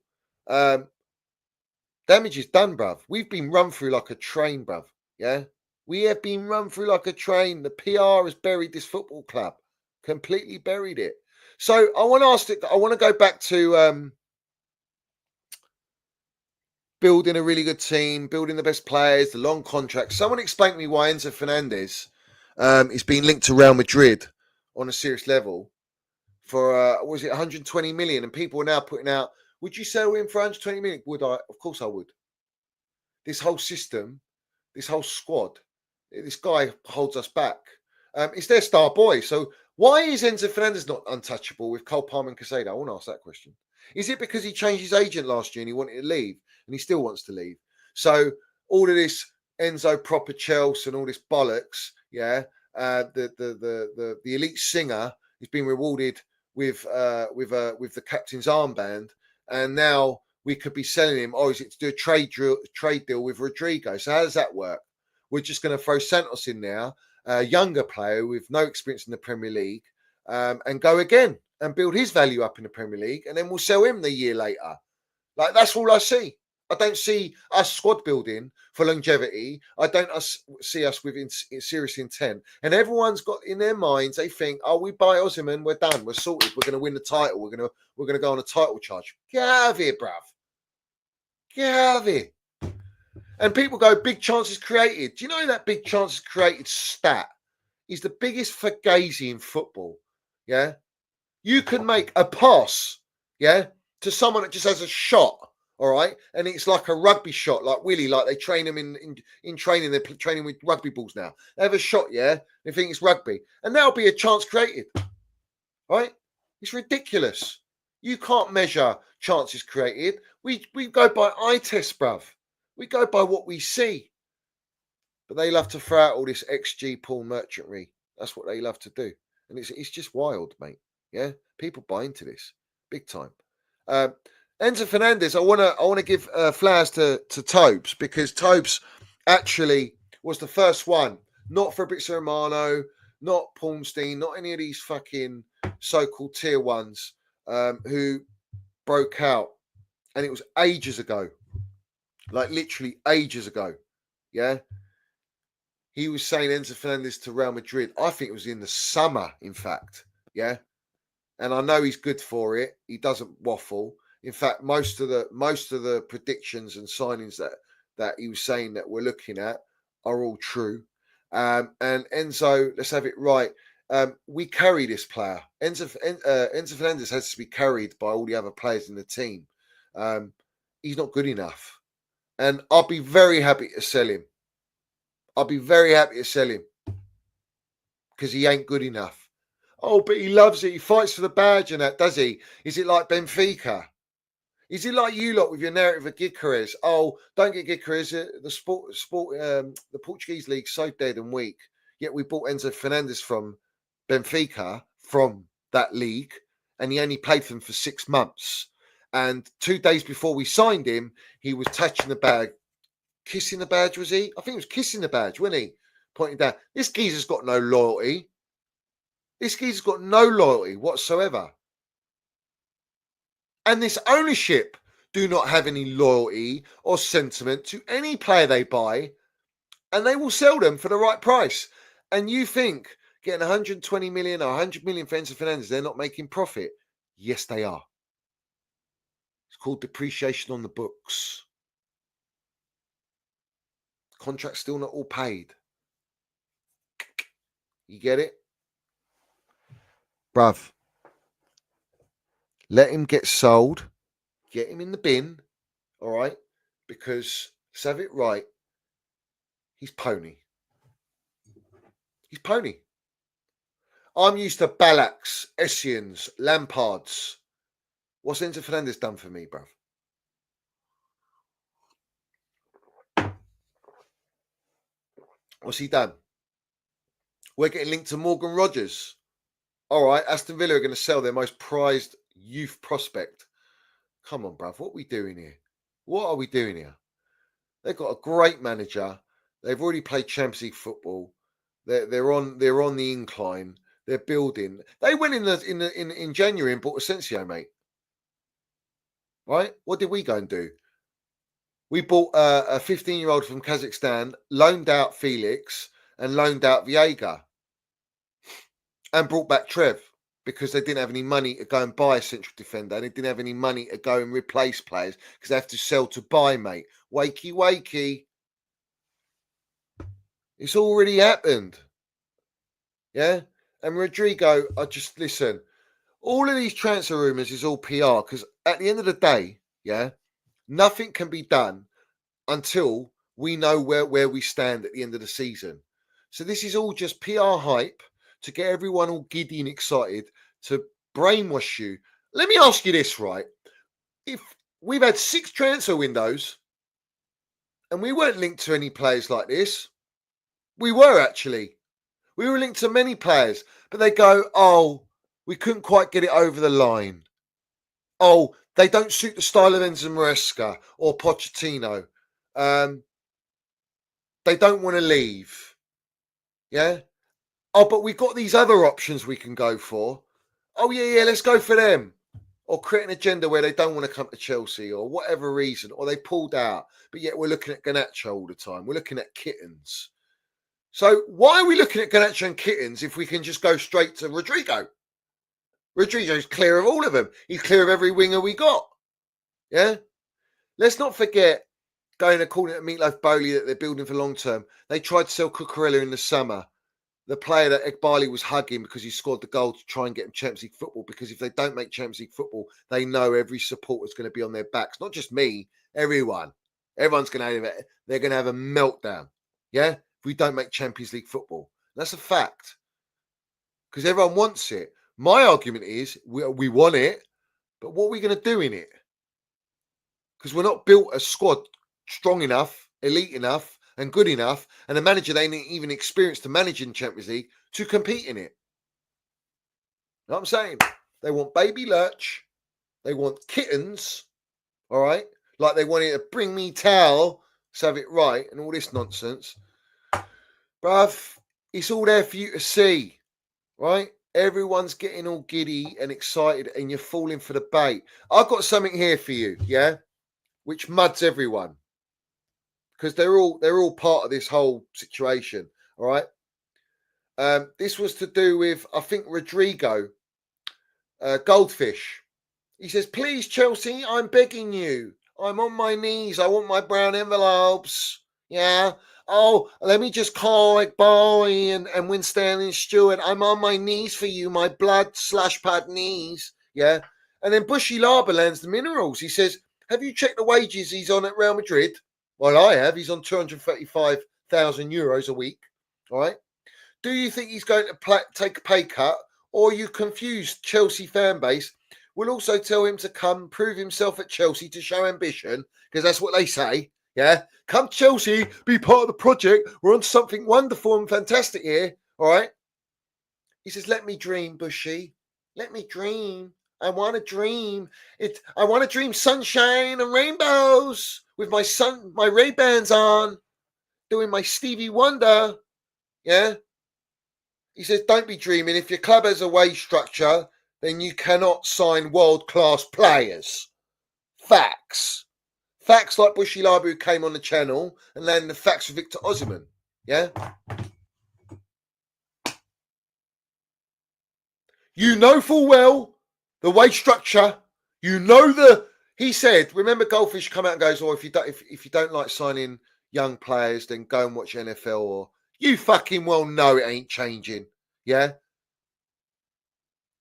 Damage is done, bruv. We've been run through like a train, bruv. Yeah? We have been run through like a train. The PR has buried this football club. Completely buried it. So I want to go back to building a really good team, building the best players, the long contracts. Someone explain to me why Enzo Fernandez is being linked to Real Madrid on a serious level for, was it 120 million? And people are now putting out, would you sell him for 120 million? Would I? Of course I would. This whole system, this whole squad, this guy holds us back. It's their star boy. So why is Enzo Fernandez not untouchable with Cole Palmer and Casado? I want to ask that question. Is it because he changed his agent last year and he wanted to leave and he still wants to leave? So all of this Enzo proper Chelsea and all this bollocks, yeah, the elite singer is being rewarded with the captain's armband, and now we could be selling him. Oh, is it to do a trade deal with Rodrygo? So how does that work? We're just going to throw Santos in there, a younger player with no experience in the Premier League, and go again and build his value up in the Premier League, and then we'll sell him the year later. Like, that's all I see. I don't see us squad building for longevity. I don't see us with serious intent. And everyone's got in their minds, they think, oh, we buy Osimhen, we're done, we're sorted, we're going to win the title, we're going to go on a title charge. Get out of here, bruv. Get out of here. And people go, big chances created. Do you know that big chances created stat is the biggest fugazi in football? Yeah. You can make a pass, yeah, to someone that just has a shot, all right? And it's like a rugby shot, like Willie, like they train them in training. They're training with rugby balls now. They have a shot, yeah? They think it's rugby. And that'll be a chance created, right? It's ridiculous. You can't measure chances created. We go by eye test, bruv. We go by what we see. But they love to throw out all this XG Paul merchantry. That's what they love to do. And it's just wild, mate. Yeah, people buy into this big time. Enzo Fernandez, I want to give flowers to Tobes, because Tobes actually was the first one, not Fabrizio Romano, not Paulstein, not any of these fucking so-called tier ones who broke out, and it was ages ago, like literally ages ago. Yeah, he was saying Enzo Fernandez to Real Madrid. I think it was in the summer, in fact. Yeah. And I know he's good for it. He doesn't waffle. In fact, most of the predictions and signings that he was saying that we're looking at are all true. And Enzo, let's have it right. We carry this player. Enzo Fernandez has to be carried by all the other players in the team. He's not good enough. And I'll be very happy to sell him. I'll be very happy to sell him because he ain't good enough. Oh, but he loves it. He fights for the badge and that, does he? Is it like Benfica? Is it like you lot with your narrative of Gyökeres? Oh, don't get Gyökeres. The Portuguese league's so dead and weak. Yet we bought Enzo Fernandez from Benfica, from that league, and he only played for them for 6 months. And 2 days before we signed him, he was touching the bag, kissing the badge, was he? I think he was kissing the badge, wasn't he? Pointing down. This geezer's got no loyalty. This geezer's got no loyalty whatsoever. And this ownership do not have any loyalty or sentiment to any player they buy, and they will sell them for the right price. And you think getting 120 million or 100 million for Enzo Fernandez, they're not making profit? Yes, they are. It's called depreciation on the books. Contract's still not all paid. You get it? Bruv. Let him get sold. Get him in the bin. All right? Because, let's have it right, he's pony. He's pony. I'm used to Balaks, Essians, Lampards. What's Enzo Fernandez done for me, bruv? What's he done? We're getting linked to Morgan Rogers. All right, Aston Villa are going to sell their most prized youth prospect. Come on, bruv. What are we doing here? What are we doing here? They've got a great manager. They've already played Champions League football. They're on the incline. They're building. They went in January and bought Asensio, mate. Right? What did we go and do? We bought a 15-year-old from Kazakhstan, loaned out Felix, and loaned out Viega, and brought back Trev because they didn't have any money to go and buy a central defender. They didn't have any money to go and replace players because they have to sell to buy, mate. Wakey, wakey. It's already happened. Yeah? And Rodrygo, listen, all of these transfer rumours is all PR because at the end of the day, yeah, nothing can be done until we know where we stand at the end of the season. So this is all just PR hype to get everyone all giddy and excited to brainwash you. Let me ask you this, right? If we've had 6 transfer windows and we weren't linked to any players like this, we were actually. We were linked to many players, but they go, oh, we couldn't quite get it over the line. Oh, they don't suit the style of Enzo Maresca or Pochettino. They don't want to leave. Yeah? Oh, but we've got these other options we can go for. Oh, yeah, let's go for them. Or create an agenda where they don't want to come to Chelsea or whatever reason, or they pulled out. But yet we're looking at Garnacho all the time. We're looking at kittens. So why are we looking at Garnacho and kittens if we can just go straight to Rodrygo? Rodrygo's clear of all of them. He's clear of every winger we got. Yeah? Let's not forget, going according to Meatloaf Boehly, that they're building for long term. They tried to sell Cucurella in the summer. The player that Eghbali was hugging because he scored the goal to try and get him Champions League football, because if they don't make Champions League football, they know every supporter's going to be on their backs. Not just me, everyone. Everyone's going to have it. They're going to have a meltdown. Yeah? If we don't make Champions League football. That's a fact. Because everyone wants it. My argument is we want it, but what are we going to do in it? Because we're not built a squad strong enough, elite enough, and good enough, and a manager they ain't even experienced to manage in Champions League to compete in it. You know what I'm saying? They want baby lurch. They want kittens. All right? Like they wanted to bring me towel, so have it right, and all this nonsense. Bruv, it's all there for you to see. Right? Everyone's getting all giddy and excited, and you're falling for the bait. I've got something here for you, yeah? Which muds everyone. Because they're all part of this whole situation, all right? This was to do with, I think, Rodrygo, Goldfish. He says, please, Chelsea, I'm begging you. I'm on my knees. I want my brown envelopes. Yeah? Oh, let me just call Eghbali and Win Stanley Stewart. I'm on my knees for you, my blood/pad knees. Yeah? And then Buchi lands the minerals. He says, have you checked the wages he's on at Real Madrid? Well, I have. He's on 235 €100,000 a week, all right? Do you think he's going to take a pay cut, or you confused Chelsea fan base will also tell him to come prove himself at Chelsea to show ambition, because that's what they say, yeah? Come Chelsea, be part of the project. We're on something wonderful and fantastic here, all right? He says, let me dream, Buchi. Let me dream. I want to dream. I want to dream sunshine and rainbows with my Ray-Bans on, doing my Stevie Wonder, yeah? He says, don't be dreaming. If your club has a wage structure, then you cannot sign world-class players. Facts. Facts like Buchi Labu, who came on the channel and landed the facts for Victor Osimhen. Yeah? You know full well the wage structure. You know he said, remember Goldfish come out and goes, if you don't like signing young players, then go and watch NFL, or you fucking well know it ain't changing. Yeah?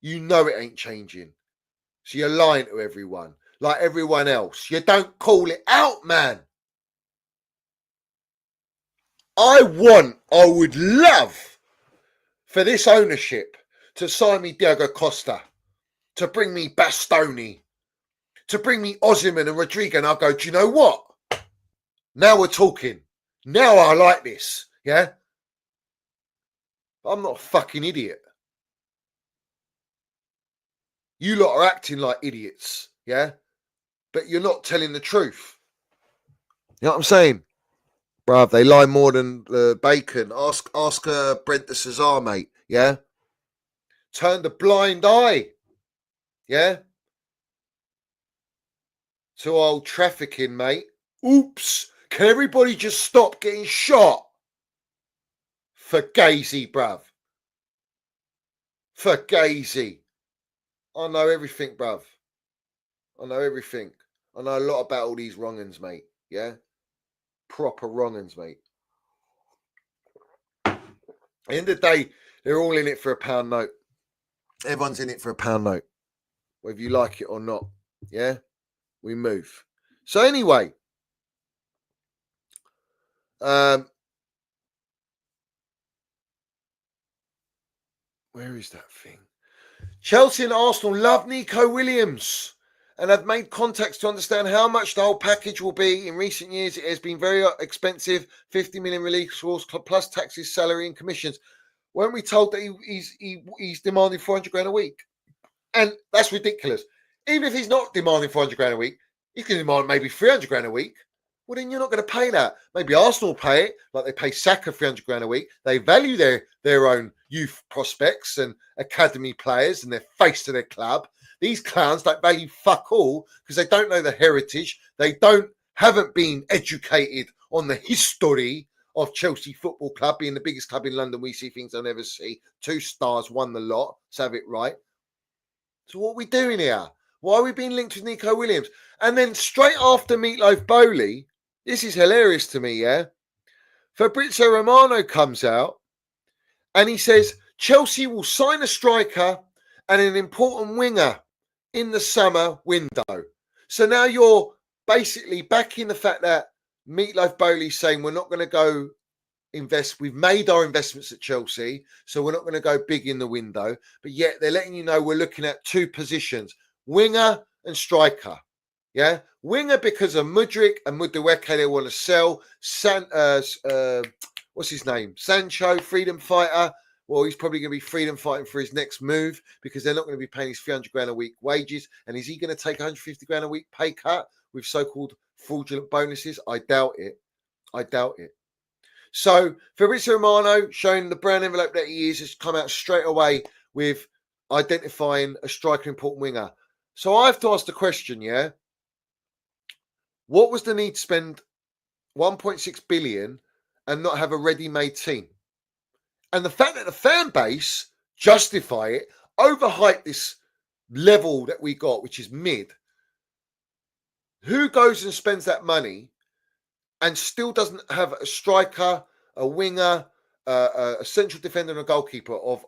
You know it ain't changing. So you're lying to everyone, like everyone else. You don't call it out, man. I would love for this ownership to sign me Diego Costa, to bring me Bastoni, to bring me Osimhen and Rodrygo, and I'll go, do you know what? Now we're talking. Now I like this, yeah? But I'm not a fucking idiot. You lot are acting like idiots, yeah? But you're not telling the truth. You know what I'm saying? Bruv, they lie more than bacon. Ask Brent the Cesar, mate, yeah? Turn the blind eye, yeah? To old trafficking, mate. Oops. Can everybody just stop getting shot? For Gazy, bruv. For Gazy. I know everything, bruv. I know everything. I know a lot about all these wrong-uns, mate. Yeah? Proper wrong-uns, mate. At the end of the day, they're all in it for a pound note. Everyone's in it for a pound note. Whether you like it or not. Yeah? We move. So anyway. Where is that thing? Chelsea and Arsenal love Nico Williams and have made contacts to understand how much the whole package will be. In recent years, it has been very expensive, 50 million release clause plus taxes, salary and commissions. Weren't we told that he's demanding 400 grand a week? And that's ridiculous. Even if he's not demanding 400 grand a week, he can demand maybe 300 grand a week. Well, then you're not going to pay that. Maybe Arsenal pay it, like they pay Saka 300 grand a week. They value their own youth prospects and academy players and they're face to their club. These clowns don't value fuck all because they don't know the heritage. They haven't been educated on the history of Chelsea Football Club, being the biggest club in London. We see things they'll never see. 2 stars, won the lot. Let's have it right. So what are we doing here? Why are we being linked with Nico Williams? And then straight after Meatloaf Boehly, this is hilarious to me, yeah? Fabrizio Romano comes out and he says, Chelsea will sign a striker and an important winger in the summer window. So now you're basically backing the fact that Meatloaf Boehly's saying we're not going to go invest. We've made our investments at Chelsea, so we're not going to go big in the window. But yet they're letting you know we're looking at 2 positions, winger and striker. Yeah, winger because of Mudryk and Madueke they want to sell. What's his name? Sancho, freedom fighter. Well, he's probably going to be freedom fighting for his next move because they're not going to be paying his 300 grand a week wages. And is he going to take 150 grand a week pay cut with so-called fraudulent bonuses? I doubt it. I doubt it. So Fabrizio Romano, showing the brown envelope that he is, has come out straight away with identifying a striker, important winger. So I have to ask the question, yeah? What was the need to spend 1.6 billion and not have a ready-made team? And the fact that the fan base justify it, overhype this level that we got, which is mid. Who goes and spends that money and still doesn't have a striker, a winger, a central defender and a goalkeeper of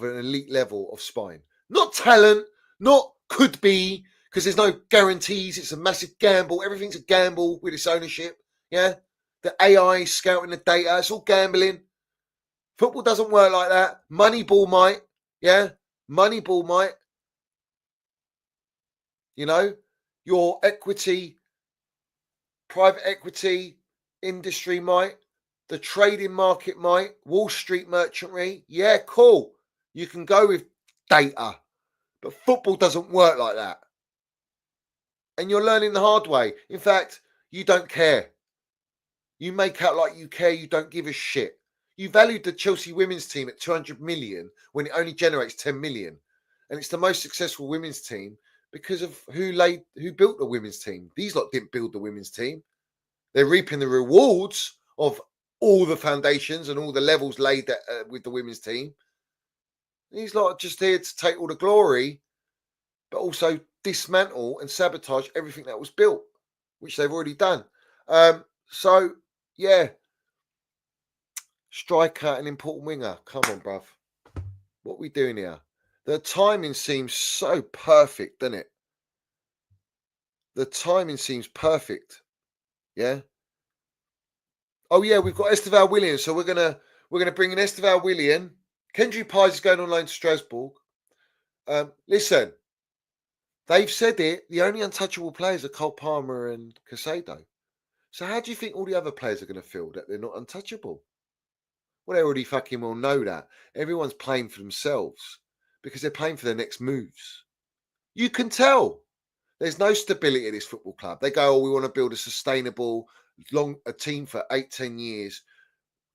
an elite level of spine? Not talent, not could be, because there's no guarantees. It's a massive gamble. Everything's a gamble with this ownership. Yeah. The AI scouting the data. It's all gambling. Football doesn't work like that. Moneyball might. Yeah? Moneyball might. You know? Your equity, private equity industry might. The trading market might. Wall Street merchantry. Yeah, cool. You can go with data. But football doesn't work like that. And you're learning the hard way. In fact, you don't care. You make out like you care. You don't give a shit. You valued the Chelsea women's team at 200 million when it only generates 10 million. And it's the most successful women's team because of who built the women's team. These lot didn't build the women's team. They're reaping the rewards of all the foundations and all the levels laid with the women's team. These lot are just here to take all the glory, but also dismantle and sabotage everything that was built, which they've already done. So, yeah. Striker and important winger. Come on, bruv. What are we doing here? The timing seems so perfect, doesn't it? The timing seems perfect. Yeah. Oh yeah, we've got Esteval William. So we're gonna bring in Esteval William. Kendry Pies is going on loan to Strasbourg. Listen, they've said it. The only untouchable players are Cole Palmer and Casado. So how do you think all the other players are going to feel that they're not untouchable? Well, they already fucking well know that. Everyone's playing for themselves because they're playing for their next moves. You can tell. There's no stability at this football club. They go, oh, we want to build a sustainable, a team for 8-10 years.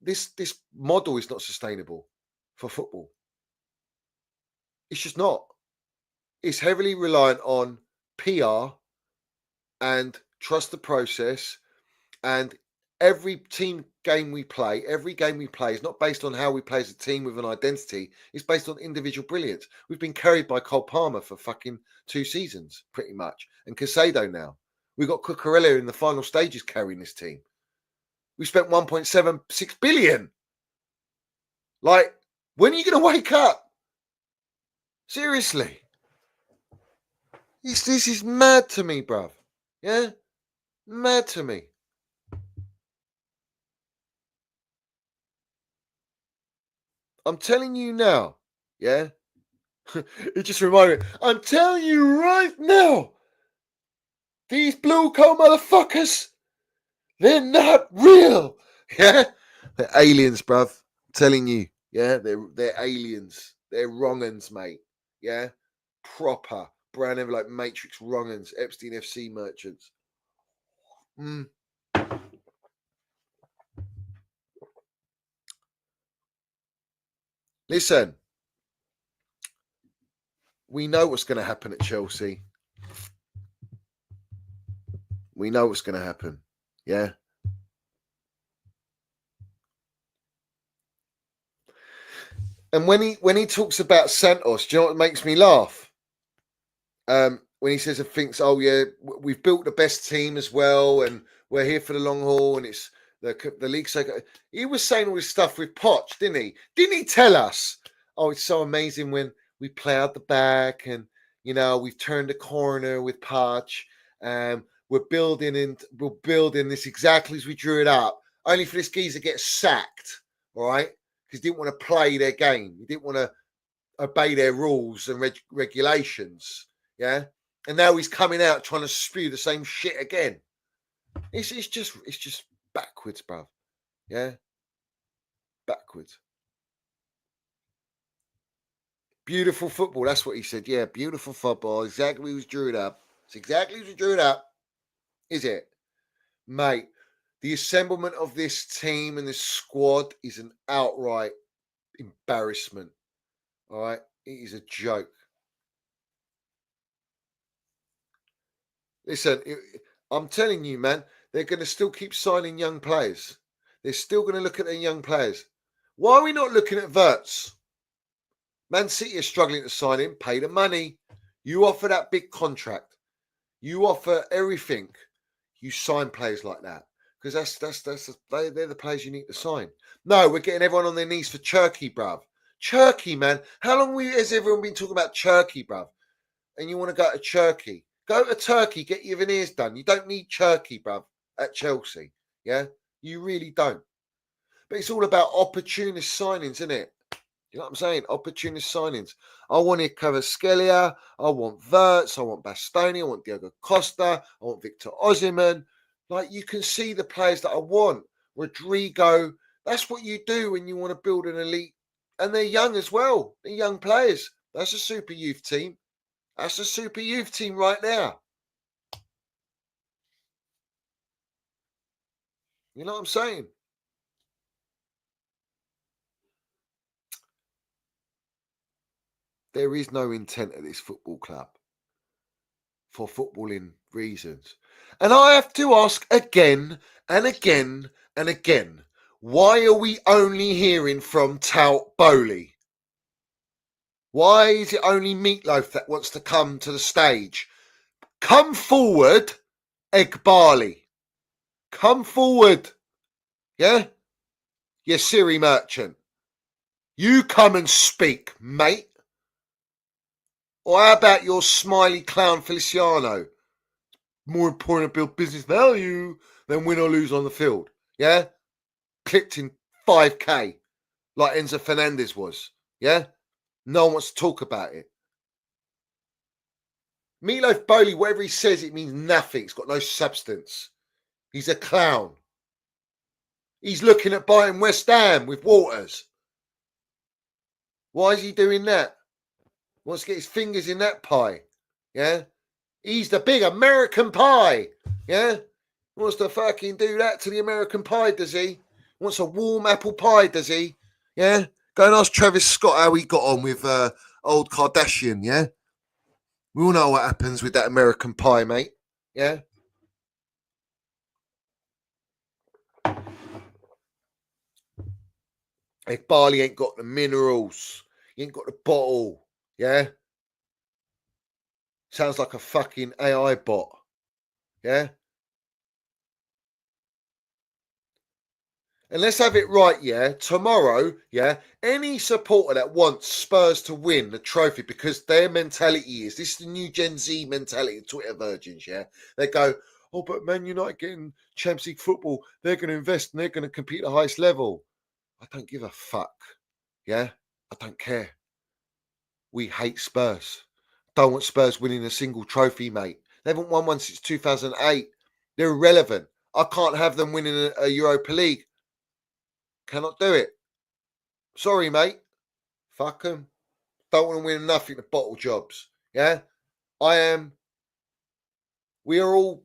This model is not sustainable for football. It's just not. It's heavily reliant on PR and trust the process. And every game we play is not based on how we play as a team with an identity. It's based on individual brilliance. We've been carried by Cole Palmer for fucking 2 seasons, pretty much. And Casado now. We've got Cucurella in the final stages carrying this team. We spent 1.76 billion. Like, when are you going to wake up? Seriously. This is mad to me, bruv. Yeah? Mad to me. I'm telling you now, yeah? It just reminded me, I'm telling you right now, these blue coat motherfuckers, they're not real, yeah? They're aliens, bruv. I'm telling you, yeah? They're aliens. They're wrong-uns, mate, yeah? Proper brown envelope matrix wrong-uns, Epstein FC merchants. Listen, we know what's going to happen at Chelsea. We know what's going to happen. Yeah. And when he talks about Santos, do you know what makes me laugh? When he says and thinks, oh yeah, we've built the best team as well, and we're here for the long haul, and it's the league's so good. He was saying all this stuff with Poch, didn't he? Didn't he tell us? Oh, it's so amazing when we play out the back, and you know we've turned the corner with Poch. We're building this exactly as we drew it up. Only for this geezer to get sacked, all right? Because he didn't want to play their game. He didn't want to obey their rules and regulations. Yeah, and now he's coming out trying to spew the same shit again. It's just backwards, bruv. Yeah, backwards. Beautiful football. That's what he said. Yeah, beautiful football. Exactly as drew it up. It's exactly as we drew it up. Is it, mate? The assemblement of this team and this squad is an outright embarrassment. All right, it is a joke. Listen, I'm telling you, man, they're going to still keep signing young players. They're still going to look at their young players. Why are we not looking at Wirtz? Man City are struggling to sign him. Pay the money. You offer that big contract. You offer everything. You sign players like that because they're the players you need to sign. No, we're getting everyone on their knees for Turkey, bruv. Turkey, man. How long has everyone been talking about Turkey, bruv? And you want to go to Turkey? Go to Turkey, get your veneers done. You don't need Turkey, bruv, at Chelsea. Yeah? You really don't. But it's all about opportunist signings, isn't it? You know what I'm saying? Opportunist signings. I wanted Kvaratskhelia. I want Wirtz. I want Bastoni. I want Diogo Costa. I want Victor Osimhen. Like, you can see the players that I want. Rodrygo. That's what you do when you want to build an elite. And they're young as well. They're young players. That's a super youth team. That's a super youth team right there. You know what I'm saying? There is no intent at this football club for footballing reasons. And I have to ask again and again and again, why are we only hearing from To Boehly? Why is it only Meatloaf that wants to come to the stage? Come forward, Eghbali. Come forward. Yeah? You Siri merchant. You come and speak, mate. Or how about your smiley clown Feliciano? More important to build business value than win or lose on the field. Yeah? Clipped in 5K like Enzo Fernandez was. Yeah? No one wants to talk about it. Meatloaf Boehly, whatever he says, it means nothing. It's got no substance. He's a clown. He's looking at buying West Ham with Waters. Why is he doing that? Wants to get his fingers in that pie. Yeah? He's the big American pie. Yeah? Wants to fucking do that to the American pie, does he? Wants a warm apple pie, does he? Yeah? Go and ask Travis Scott how he got on with old Kardashian, yeah? We all know what happens with that American pie, mate. Yeah? Eghbali ain't got the minerals. He ain't got the bottle. Yeah? Sounds like a fucking AI bot. Yeah? And let's have it right, yeah? Tomorrow, yeah? Any supporter that wants Spurs to win the trophy, because their mentality is, this is the new Gen Z mentality, Twitter virgins, yeah? They go, oh, but Man United getting Champions League football, they're going to invest and they're going to compete at the highest level. I don't give a fuck, yeah? I don't care. We hate Spurs. Don't want Spurs winning a single trophy, mate. They haven't won one since 2008. They're irrelevant. I can't have them winning a Europa League. Cannot do it. Sorry, mate. Fuck them. Don't want to win nothing to bottle jobs. Yeah? We are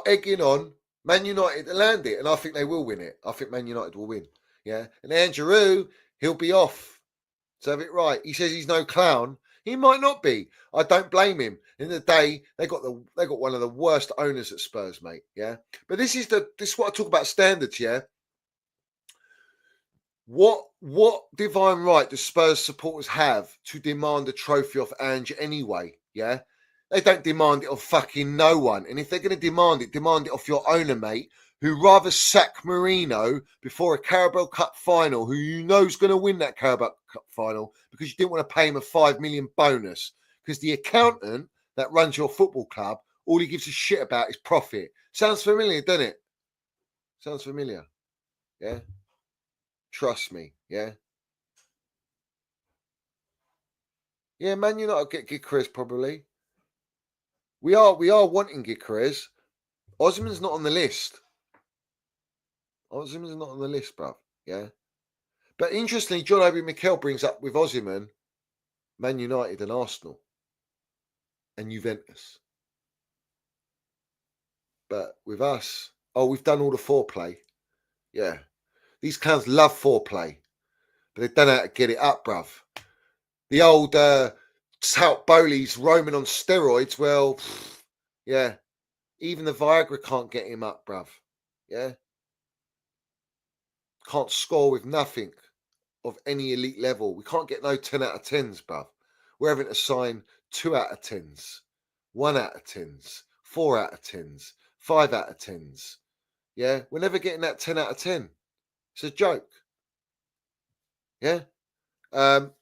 egging on Man United to land it, and I think they will win it. I think Man United will win. Yeah? And Andrew, he'll be off. To have it right. He says he's no clown. He might not be. I don't blame him. In the day, they got one of the worst owners at Spurs, mate. Yeah. But this is what I talk about standards, yeah. What divine right do Spurs supporters have to demand a trophy off Ange anyway? Yeah. They don't demand it off fucking no one. And if they're going to demand it off your owner, mate, who rather sack Mourinho before a Carabao Cup final, who you know is going to win that Carabao Cup final because you didn't want to pay him a 5 million bonus. Because the accountant that runs your football club, all he gives a shit about is profit. Sounds familiar, doesn't it? Sounds familiar. Yeah. Trust me. Yeah. Yeah, Man United get Gyökeres probably. We are wanting Gyökeres. Osimhen's not on the list. Osimhen's not on the list, bruv. Yeah. But interestingly, John Obi Mikel brings up with Osimhen, Man United and Arsenal and Juventus. But with us, we've done all the foreplay. Yeah. These clowns love foreplay, but they don't know how to get it up, bruv. The old To Boehly's roaming on steroids. Well, yeah. Even the Viagra can't get him up, bruv. Yeah. Can't score with nothing of any elite level. We can't get no 10 out of 10s, bruv. We're having to sign 2 out of 10s, 1 out of 10s, 4 out of 10s, 5 out of 10s. Yeah. We're never getting that 10 out of 10. It's a joke. Yeah. But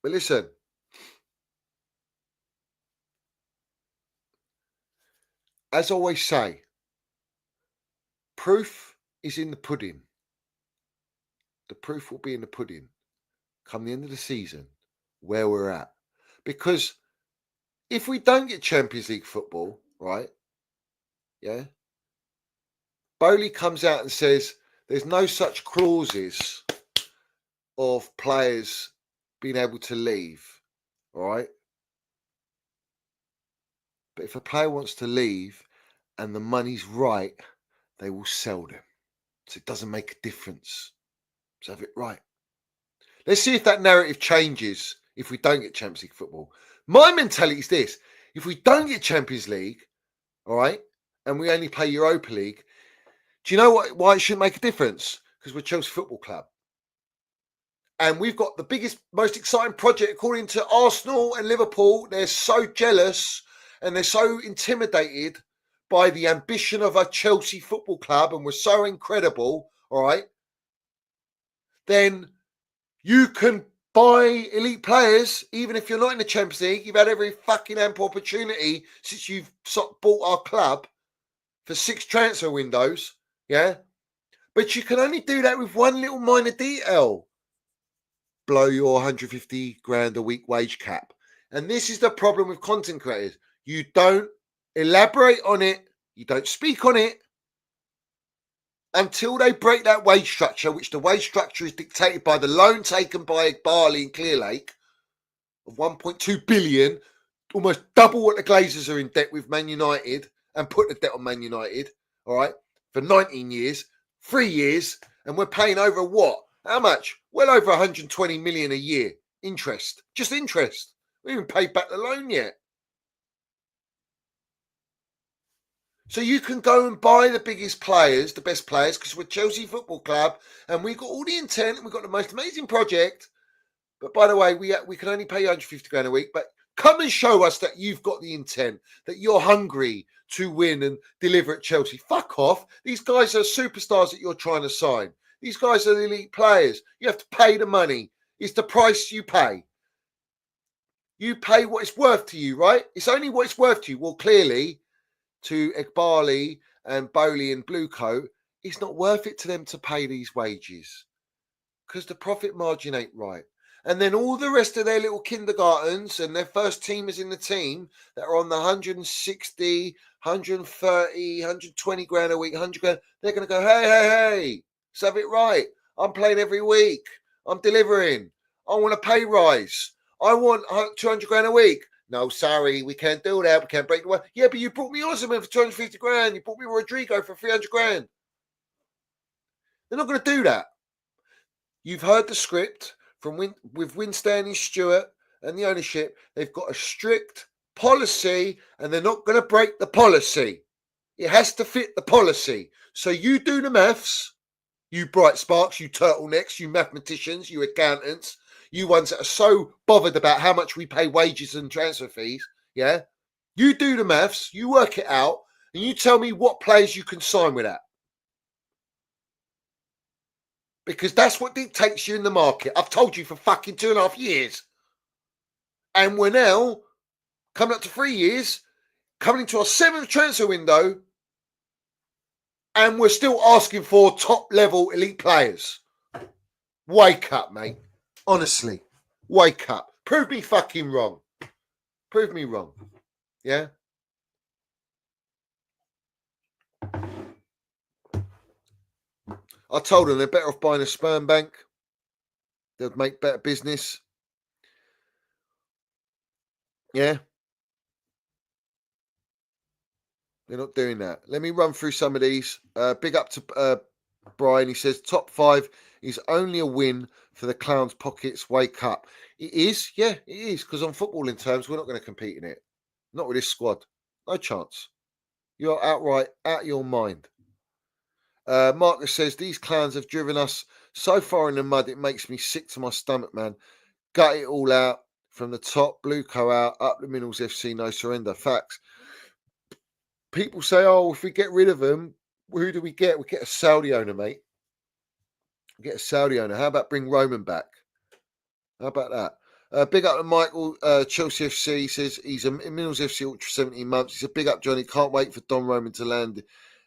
listen, as I always say, proof is in the pudding. The proof will be in the pudding come the end of the season where we're at. Because if we don't get Champions League football, right? Yeah. Boehly comes out and says there's no such clauses of players being able to leave, all right? But if a player wants to leave and the money's right, they will sell them. So it doesn't make a difference. So have it right. Let's see if that narrative changes if we don't get Champions League football. My mentality is this. If we don't get Champions League, all right, and we only play Europa League, do you know why it shouldn't make a difference? Because we're Chelsea Football Club. And we've got the biggest, most exciting project, according to Arsenal and Liverpool. They're so jealous and they're so intimidated by the ambition of a Chelsea Football Club, and we're so incredible, all right? Then you can buy elite players, even if you're not in the Champions League. You've had every fucking ample opportunity since you've bought our club for 6 transfer windows, yeah? But you can only do that with one little minor detail. Blow your 150 grand a week wage cap. And this is the problem with content creators. You don't elaborate on it. You don't speak on it until they break that wage structure, which the wage structure is dictated by the loan taken by Eghbali and Clearlake of 1.2 billion, almost double what the Glazers are in debt with Man United, and put the debt on Man United, all right, for 19 years, 3 years, and we're paying over what? How much? Well over 120 million a year. Interest. Just interest. We haven't paid back the loan yet. So you can go and buy the biggest players, the best players, because we're Chelsea Football Club, and we've got all the intent, and we've got the most amazing project. But by the way, we can only pay you 150 grand a week. But come and show us that you've got the intent, that you're hungry to win and deliver at Chelsea. Fuck off. These guys are superstars that you're trying to sign. These guys are elite players. You have to pay the money. It's the price you pay. You pay what it's worth to you, right? It's only what it's worth to you. Well, clearly, to Eghbali and Boehly and Bluecoat, it's not worth it to them to pay these wages because the profit margin ain't right. And then all the rest of their little kindergartens and their first teamers in the team that are on the 160, 130, 120 grand a week, 100 grand, they're going to go, hey, let's have it right. I'm playing every week. I'm delivering. I want a pay rise. I want 200 grand a week. No, sorry, we can't do that. We can't break the way. Yeah, but you brought me Osman for 250 grand. You brought me Rodrygo for 300 grand. They're not going to do that. You've heard the script from with Winstanley, Stewart, and the ownership. They've got a strict policy, and they're not going to break the policy. It has to fit the policy. So you do the maths, you bright sparks, you turtlenecks, you mathematicians, you accountants, you ones that are so bothered about how much we pay wages and transfer fees, yeah? You do the maths, you work it out, and you tell me what players you can sign with that. Because that's what dictates you in the market. I've told you for fucking 2.5 years. And we're now coming up to 3 years, coming into our 7th transfer window, and we're still asking for top-level elite players. Wake up, mate. Honestly, wake up. Prove me fucking wrong. Prove me wrong. Yeah? I told them they're better off buying a sperm bank. They'll make better business. Yeah? They're not doing that. Let me run through some of these. Big up to Brian. He says, top 5 is only a win for the clowns' pockets. Wake up. It is. Yeah, it is. Because on footballing terms, we're not going to compete in it. Not with this squad. No chance. You're outright out of your mind. Marcus says, these clowns have driven us so far in the mud, it makes me sick to my stomach, man. Gut it all out. From the top, Blueco out, up the Minerals FC, no surrender. Facts. People say, oh, if we get rid of them, who do we get? We get a Saudi owner, mate. We get a Saudi owner. How about bring Roman back? How about that? Big up to Michael, Chelsea FC says he's a Minerals FC Ultra 17 months. He said, big up, Johnny. Can't wait for Don Roman to land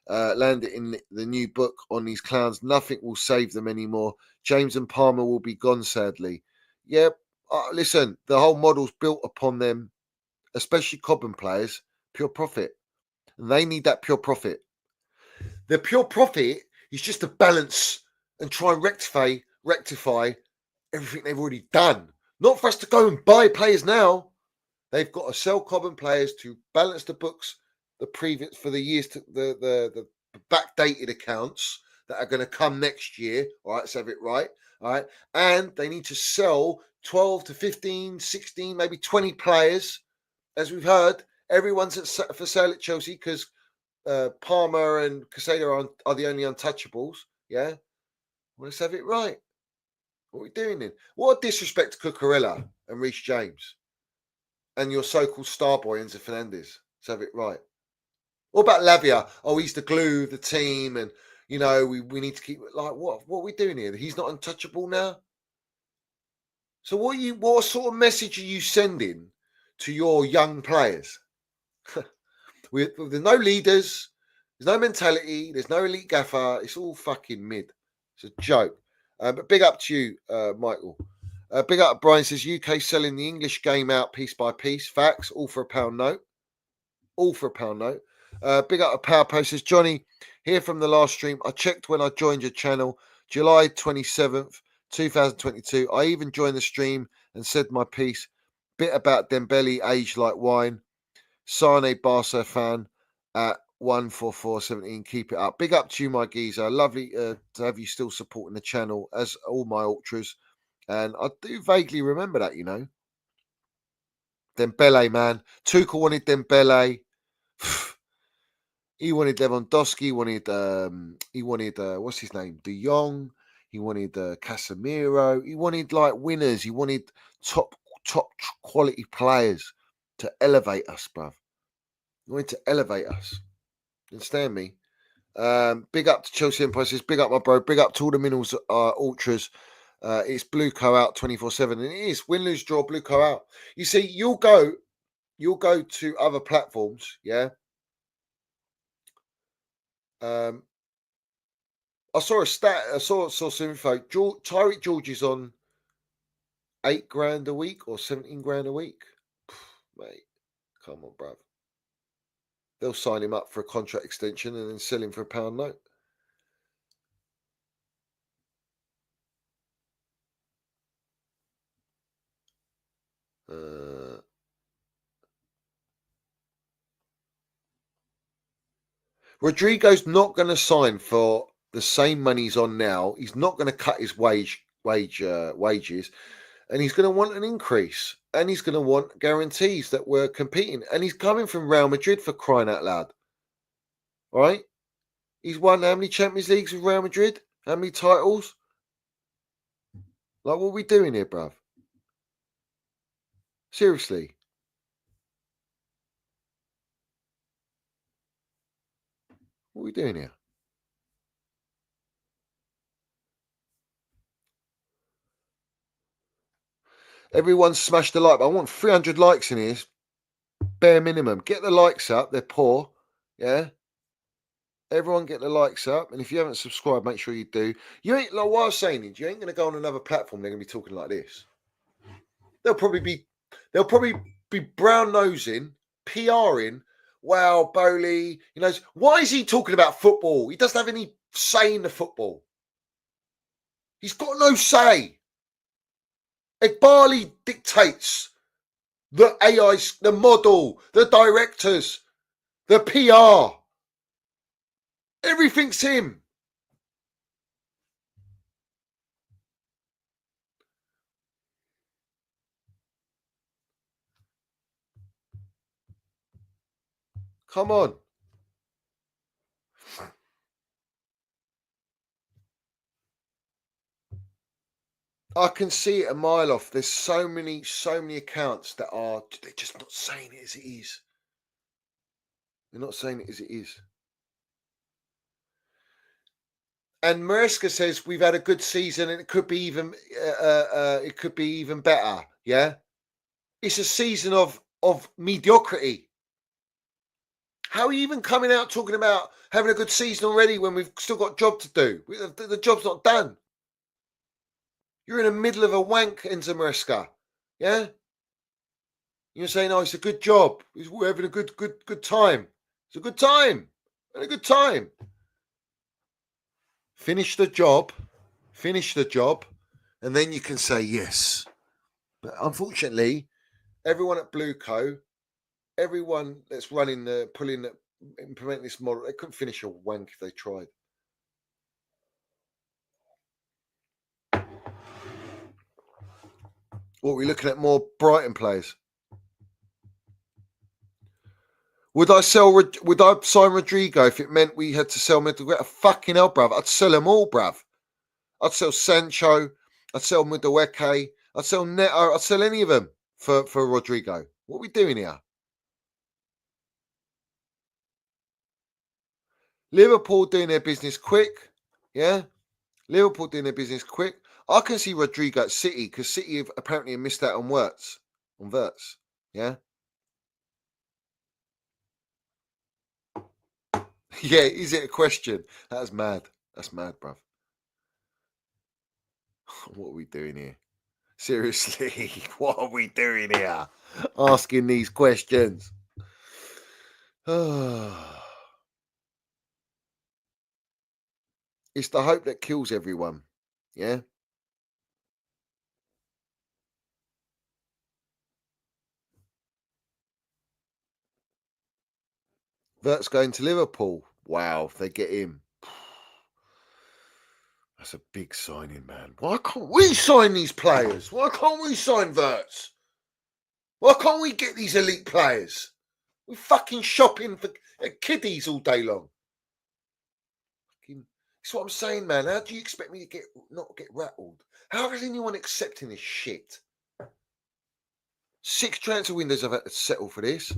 it in the new book on these clowns. Nothing will save them anymore. James and Palmer will be gone, sadly. Yeah, listen, the whole model's built upon them, especially Cobham players, pure profit. And they need that pure profit. The pure profit is just to balance and try and rectify everything they've already done. Not for us to go and buy players now. They've got to sell Cobham players to balance the books, the previous for the years to the backdated accounts that are going to come next year. All right, let's have it right. All right. And they need to sell 12 to 15, 16, maybe 20 players. As we've heard, everyone's for sale at Chelsea because Palmer and Casado are the only untouchables. Yeah. Well, let's have it right. What are we doing then? What a disrespect to Cucurella and Reece James and your so-called star boy Enzo Fernandez. Let's have it right. What about Lavia? Oh, he's the glue of the team, and you know we need to keep like what are we doing here? He's not untouchable now. So what sort of message are you sending to your young players? There's no leaders, there's no mentality, there's no elite gaffer. It's all fucking mid. It's a joke. But big up to you, Michael. Big up, Brian says UK selling the English game out piece by piece. Facts, all for a pound note. All for a pound note. Big up to Power Post says Johnny, here from the last stream. I checked when I joined your channel, July 27th, 2022. I even joined the stream and said my piece. Bit about Dembele, aged like wine. Sane Barca fan at 14417. Keep it up. Big up to you, my geezer. Lovely to have you still supporting the channel, as all my ultras. And I do vaguely remember that, you know. Dembele, man. Tuchel wanted Dembele. He wanted Lewandowski. He wanted what's his name? De Jong. He wanted Casemiro. He wanted like winners. He wanted top quality players to elevate us, bruv. He wanted to elevate us. You understand me? Big up to Chelsea Empire says, big up my bro, big up to all the Minerals ultras. It's Blueco out 24/7, and it is win, lose, draw, Blueco out. You see, you'll go to other platforms, yeah. I saw a stat. I saw some info. Tyreek George is on $8,000 a week or 17 grand a week. Mate, come on, bruv. They'll sign him up for a contract extension and then sell him for a pound note. Rodrygo's not going to sign for the same money he's on now. He's not going to cut his wages, and he's going to want an increase, and he's going to want guarantees that we're competing. And he's coming from Real Madrid, for crying out loud. All right? He's won how many Champions Leagues with Real Madrid? How many titles? Like, what are we doing here, bruv? Seriously. What are we doing here? Everyone smash the like button. I want 300 likes in here. Bare minimum. Get the likes up. They're poor. Yeah. Everyone get the likes up. And if you haven't subscribed, make sure you do. You ain't, like what I was saying, you ain't going to go on another platform. They're going to be talking like this. They'll probably be brown nosing, PRing. Wow, Boehly, you know, why is he talking about football? He doesn't have any say in the football. He's got no say. Eghbali dictates the AI, the model, the directors, the PR. Everything's him. Come on. I can see it a mile off. There's so many accounts that they're just not saying it as it is. They're not saying it as it is. And Maresca says we've had a good season and it could be even better. Yeah, it's a season of mediocrity. How are you even coming out talking about having a good season already when we've still got a job to do? The job's not done. You're in the middle of a wank, Enzo Maresca. Yeah, you're saying, "Oh, it's a good job. We're having a good time. It's a good time. And a good time." Finish the job, and then you can say yes. But unfortunately, everyone at Blueco, everyone that's implementing this model, they couldn't finish a wank if they tried. What, we're looking at more Brighton players? Would I sign Rodrygo if it meant we had to sell Middleware? Fucking hell, bruv. I'd sell them all, bruv. I'd sell Sancho. I'd sell Middleware. I'd sell Neto. I'd sell any of them for Rodrygo. What are we doing here? Liverpool doing their business quick. Yeah? Liverpool doing their business quick. I can see Rodrygo at City because City have apparently missed out on Wirtz. Yeah? Yeah, is it a question? That's mad. That's mad, bruv. What are we doing here? Seriously, what are we doing here? Asking these questions. It's the hope that kills everyone. Yeah? Wirtz going to Liverpool. Wow, if they get him. That's a big signing, man. Why can't we sign these players? Why can't we sign Wirtz? Why can't we get these elite players? We're fucking shopping for kiddies all day long. That's what I'm saying, man. How do you expect me to not get rattled? How is anyone accepting this shit? 6 transfer windows I've had to settle for this.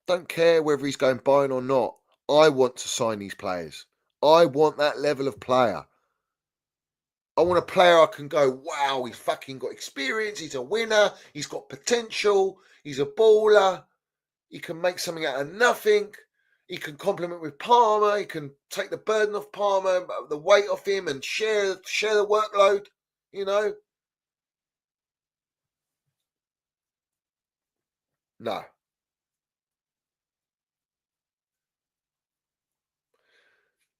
Don't care whether he's going buying or not. I want to sign these players. I want that level of player. I want a player I can go, wow, he's fucking got experience. He's a winner. He's got potential. He's a baller. He can make something out of nothing. He can complement with Palmer. He can take the burden off Palmer, the weight off him, and share the workload. You know. No.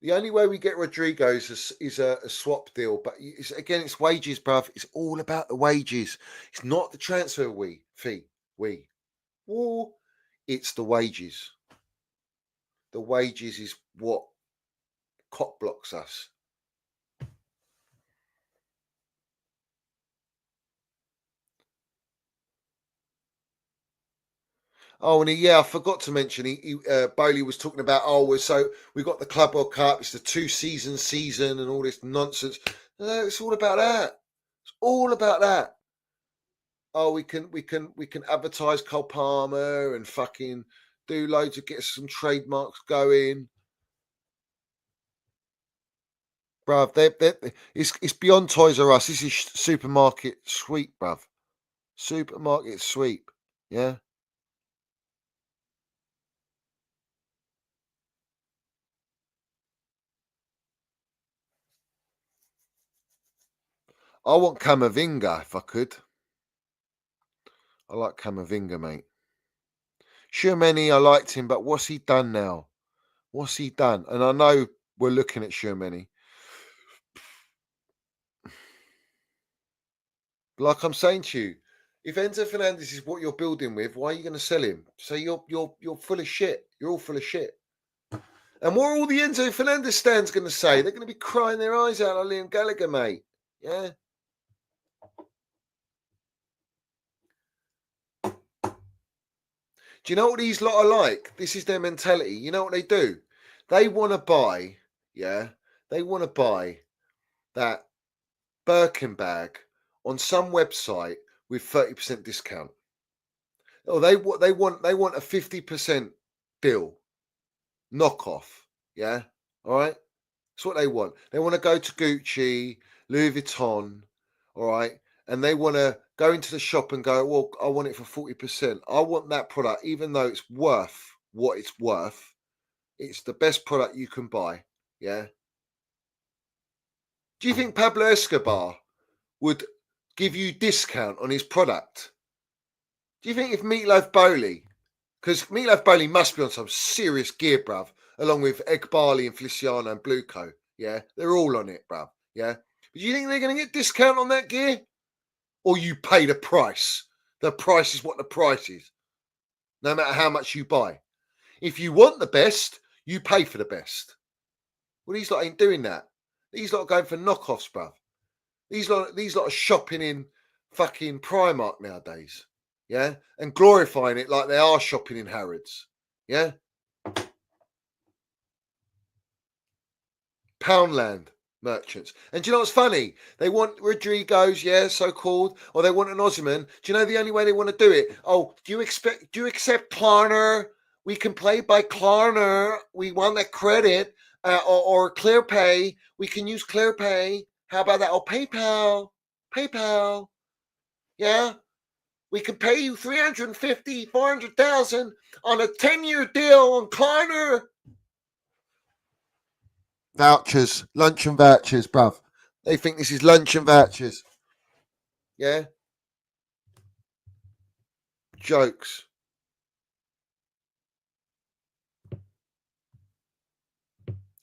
The only way we get Rodrygo is a swap deal. But it's wages, bruv. It's all about the wages. It's not the transfer fee. It's the wages. The wages is what cock blocks us. Oh, and I forgot to mention, Boehly was talking about, we got the Club World Cup, it's the 2-season season and all this nonsense. No, it's all about that. It's all about that. Oh, we can advertise Cole Palmer and fucking do loads of get some trademarks going. Bruv, it's beyond Toys R Us. This is supermarket sweep, bruv. Supermarket sweep. Yeah. I want Camavinga if I could. I like Camavinga, mate. Tchouaméni, I liked him, but what's he done now? What's he done? And I know we're looking at Tchouaméni. Like I'm saying to you, if Enzo Fernandez is what you're building with, why are you going to sell him? So you're full of shit. You're all full of shit. And what are all the Enzo Fernandez stands going to say? They're going to be crying their eyes out like Liam Gallagher, mate. Yeah. Do you know what these lot are like? This is their mentality. You know what they do? They want to buy, they want to buy that Birkin bag on some website with 30% discount. Oh, they want a 50% deal, knockoff. Yeah, all right. That's what they want. They want to go to Gucci, Louis Vuitton, all right, and they want to go into the shop and go, well, I want it for 40%. I want that product, even though it's worth what it's worth. It's the best product you can buy. Yeah. Do you think Pablo Escobar would give you discount on his product? Do you think if Meatloaf Boehly, because Meatloaf Boehly must be on some serious gear, bruv, along with Eghbali and Feliciano and Blueco, yeah? They're all on it, bruv, yeah? But do you think they're going to get discount on that gear? Or you pay the price? The price is what the price is, no matter how much you buy. If you want the best, you pay for the best. Well, these lot ain't doing that. These lot are going for knockoffs, bruv. These lot are shopping in fucking Primark nowadays, yeah? And glorifying it like they are shopping in Harrods, yeah? Poundland merchants. And do you know what's funny? They want Rodrygos, yeah, so-called, or they want an Osman. Do you know the only way they want to do it? Oh, do you accept Klarna? We can play by Klarna. We want that credit, or ClearPay. We can use ClearPay. How about that? Or PayPal. Yeah? We can pay you 350, 400,000 on a 10-year deal on Klarna. Vouchers, lunch and vouchers, bruv. They think this is lunch and vouchers. Yeah? Jokes.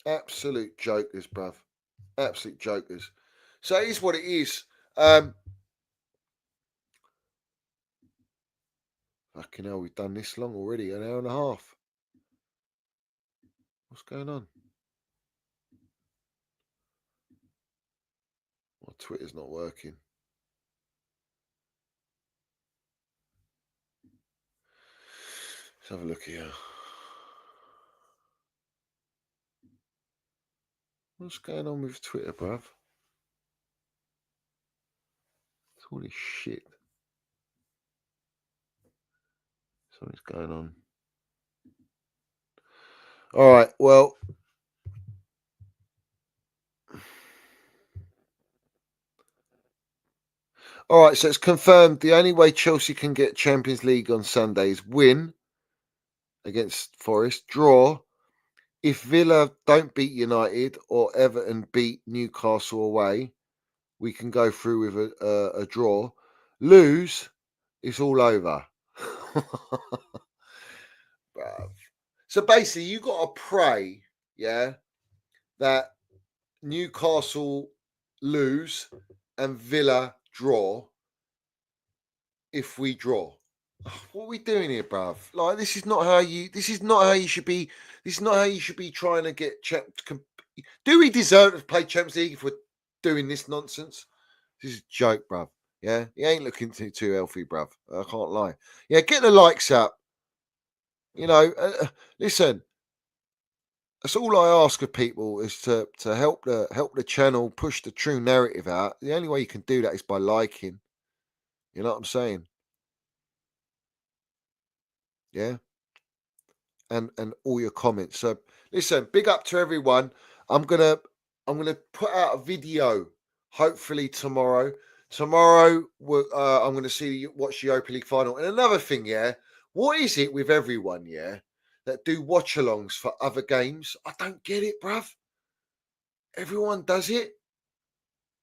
Absolute jokers, bruv. Absolute jokers. So it is what it is. Fucking hell, we've done this long already, an hour and a half. What's going on? My Twitter's not working. Let's have a look here. What's going on with Twitter, bruv? It's all this shit. Something's going on. All right, well. All right, so it's confirmed the only way Chelsea can get Champions League on Sunday is win against Forest, draw. If Villa don't beat United or Everton beat Newcastle away, we can go through with a draw. Lose, it's all over. So basically, you got to pray, yeah, that Newcastle lose and Villa draw. If we draw, what are we doing here, bruv? Like, this is not how you should be. This is not how you should be trying to get. Do we deserve to play Champions League if we're doing this nonsense? This is a joke, bruv. Yeah, he ain't looking too healthy, bruv. I can't lie. Yeah, get the likes up. You know, listen. That's all I ask of people is to help the channel push the true narrative out. The only way you can do that is by liking. You know what I'm saying? Yeah. And all your comments. So listen, big up to everyone. I'm gonna put out a video hopefully tomorrow. Tomorrow I'm gonna watch the Europa League final. And another thing, yeah, what is it with everyone, yeah, that do watch-alongs for other games? I don't get it, bruv. Everyone does it.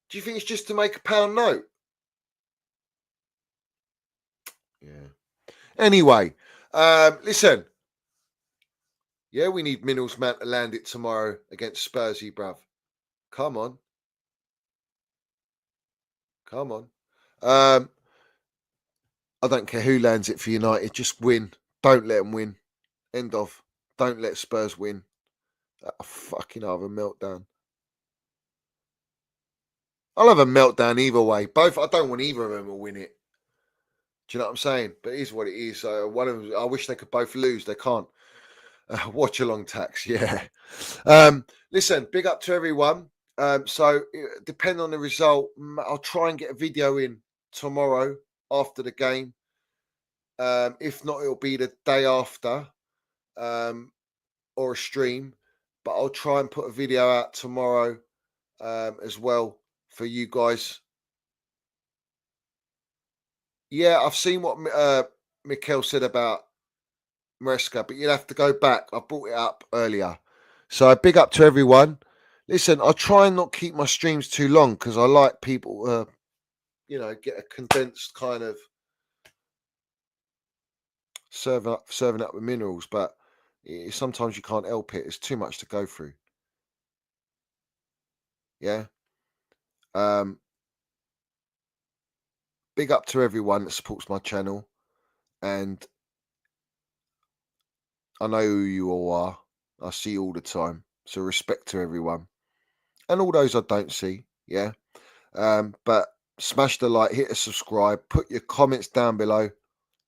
Do you think it's just to make a pound note? Yeah. Anyway, listen. Yeah, we need Minnelsman to land it tomorrow against Spursy, bruv. Come on. Come on. I don't care who lands it for United. Just win. Don't let them win. End of. Don't let Spurs win. Fucking have a meltdown. I'll have a meltdown either way. Both. I don't want either of them to win it. Do you know what I'm saying? But it is what it is. One of them, I wish they could both lose. They can't. Watch along tax. Yeah. Listen, big up to everyone. So depending on the result, I'll try and get a video in tomorrow after the game. If not, it'll be the day after or a stream. But I'll try and put a video out tomorrow as well for you guys. Yeah, I've seen what Mikel said about Maresca, but you'll have to go back. I brought it up earlier. So big up to everyone. Listen, I try and not keep my streams too long because I like people, get a condensed kind of serving up with minerals, but sometimes you can't help it. It's too much to go through. Yeah. Big up to everyone that supports my channel, and I know who you all are. I see you all the time. So respect to everyone. And all those I don't see, yeah. But smash the like, hit a subscribe, put your comments down below,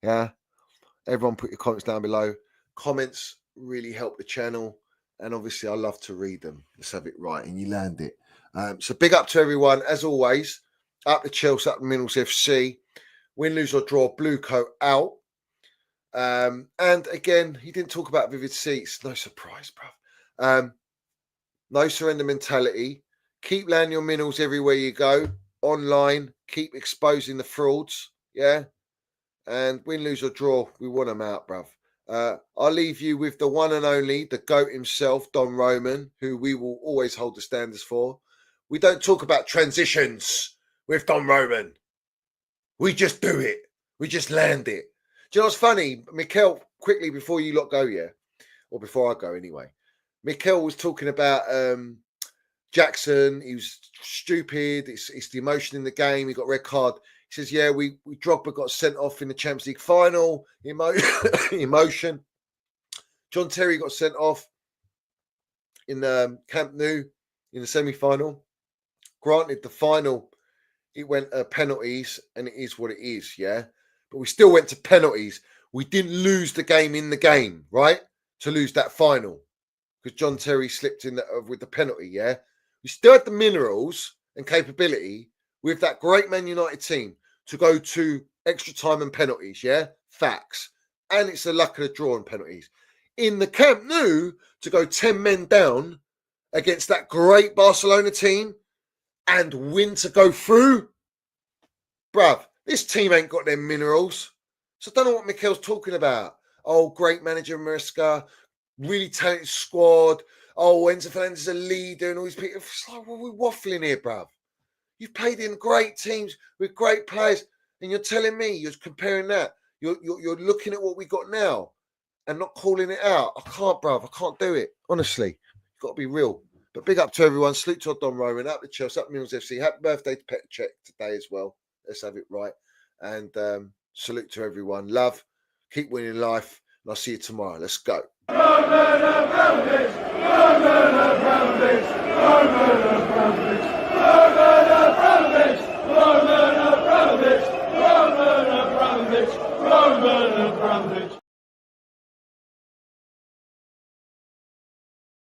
yeah. Everyone put your comments down below. Comments really help the channel, and obviously I love to read them. Let's have it right, and you land it. So big up to everyone, as always. Up the Chelsea, up the Minerals FC. Win, lose or draw, blue coat out. And again, he didn't talk about vivid seats. No surprise, bruv. No surrender mentality. Keep landing your minerals everywhere you go. Online. Keep exposing the frauds. Yeah. And win, lose or draw, we want them out, bruv. I'll leave you with the one and only, the GOAT himself, Don Roman, who we will always hold the standards for. We don't talk about transitions with Don Roman. We just do it. We just land it. Do you know what's funny? Mikel, quickly before you lot go, yeah? Or before I go anyway. Mikel was talking about Jackson. He was stupid. It's the emotion in the game. He got a red card. He says, yeah, we Drogba got sent off in the Champions League final. Emotion. John Terry got sent off in the Camp Nou in the semi-final. Granted, the final, it went penalties, and it is what it is, yeah? But we still went to penalties. We didn't lose the game in the game, right? To lose that final. Because John Terry slipped in with the penalty, yeah? We still had the minerals and capability with that great Man United team to go to extra time and penalties, yeah? Facts. And it's the luck of the draw and penalties. In the Camp Nou, to go 10 men down against that great Barcelona team and win to go through, bruv, this team ain't got them minerals. So I don't know what Mikel's talking about. Oh, great manager Maresca, really talented squad. Oh, Enzo Fernandez is a leader and all these people. It's like, well, we're waffling here, bruv. You've played in great teams with great players, and you're telling me you're comparing that. You're looking at what we got now and not calling it out. I can't, bruv. I can't do it. Honestly, you've got to be real. But big up to everyone. Salute to Don Roman. Up the Chelsea, up Minerals FC. Happy birthday to Pet Check today as well. Let's have it right. And salute to everyone. Love. Keep winning life. And I'll see you tomorrow. Let's go.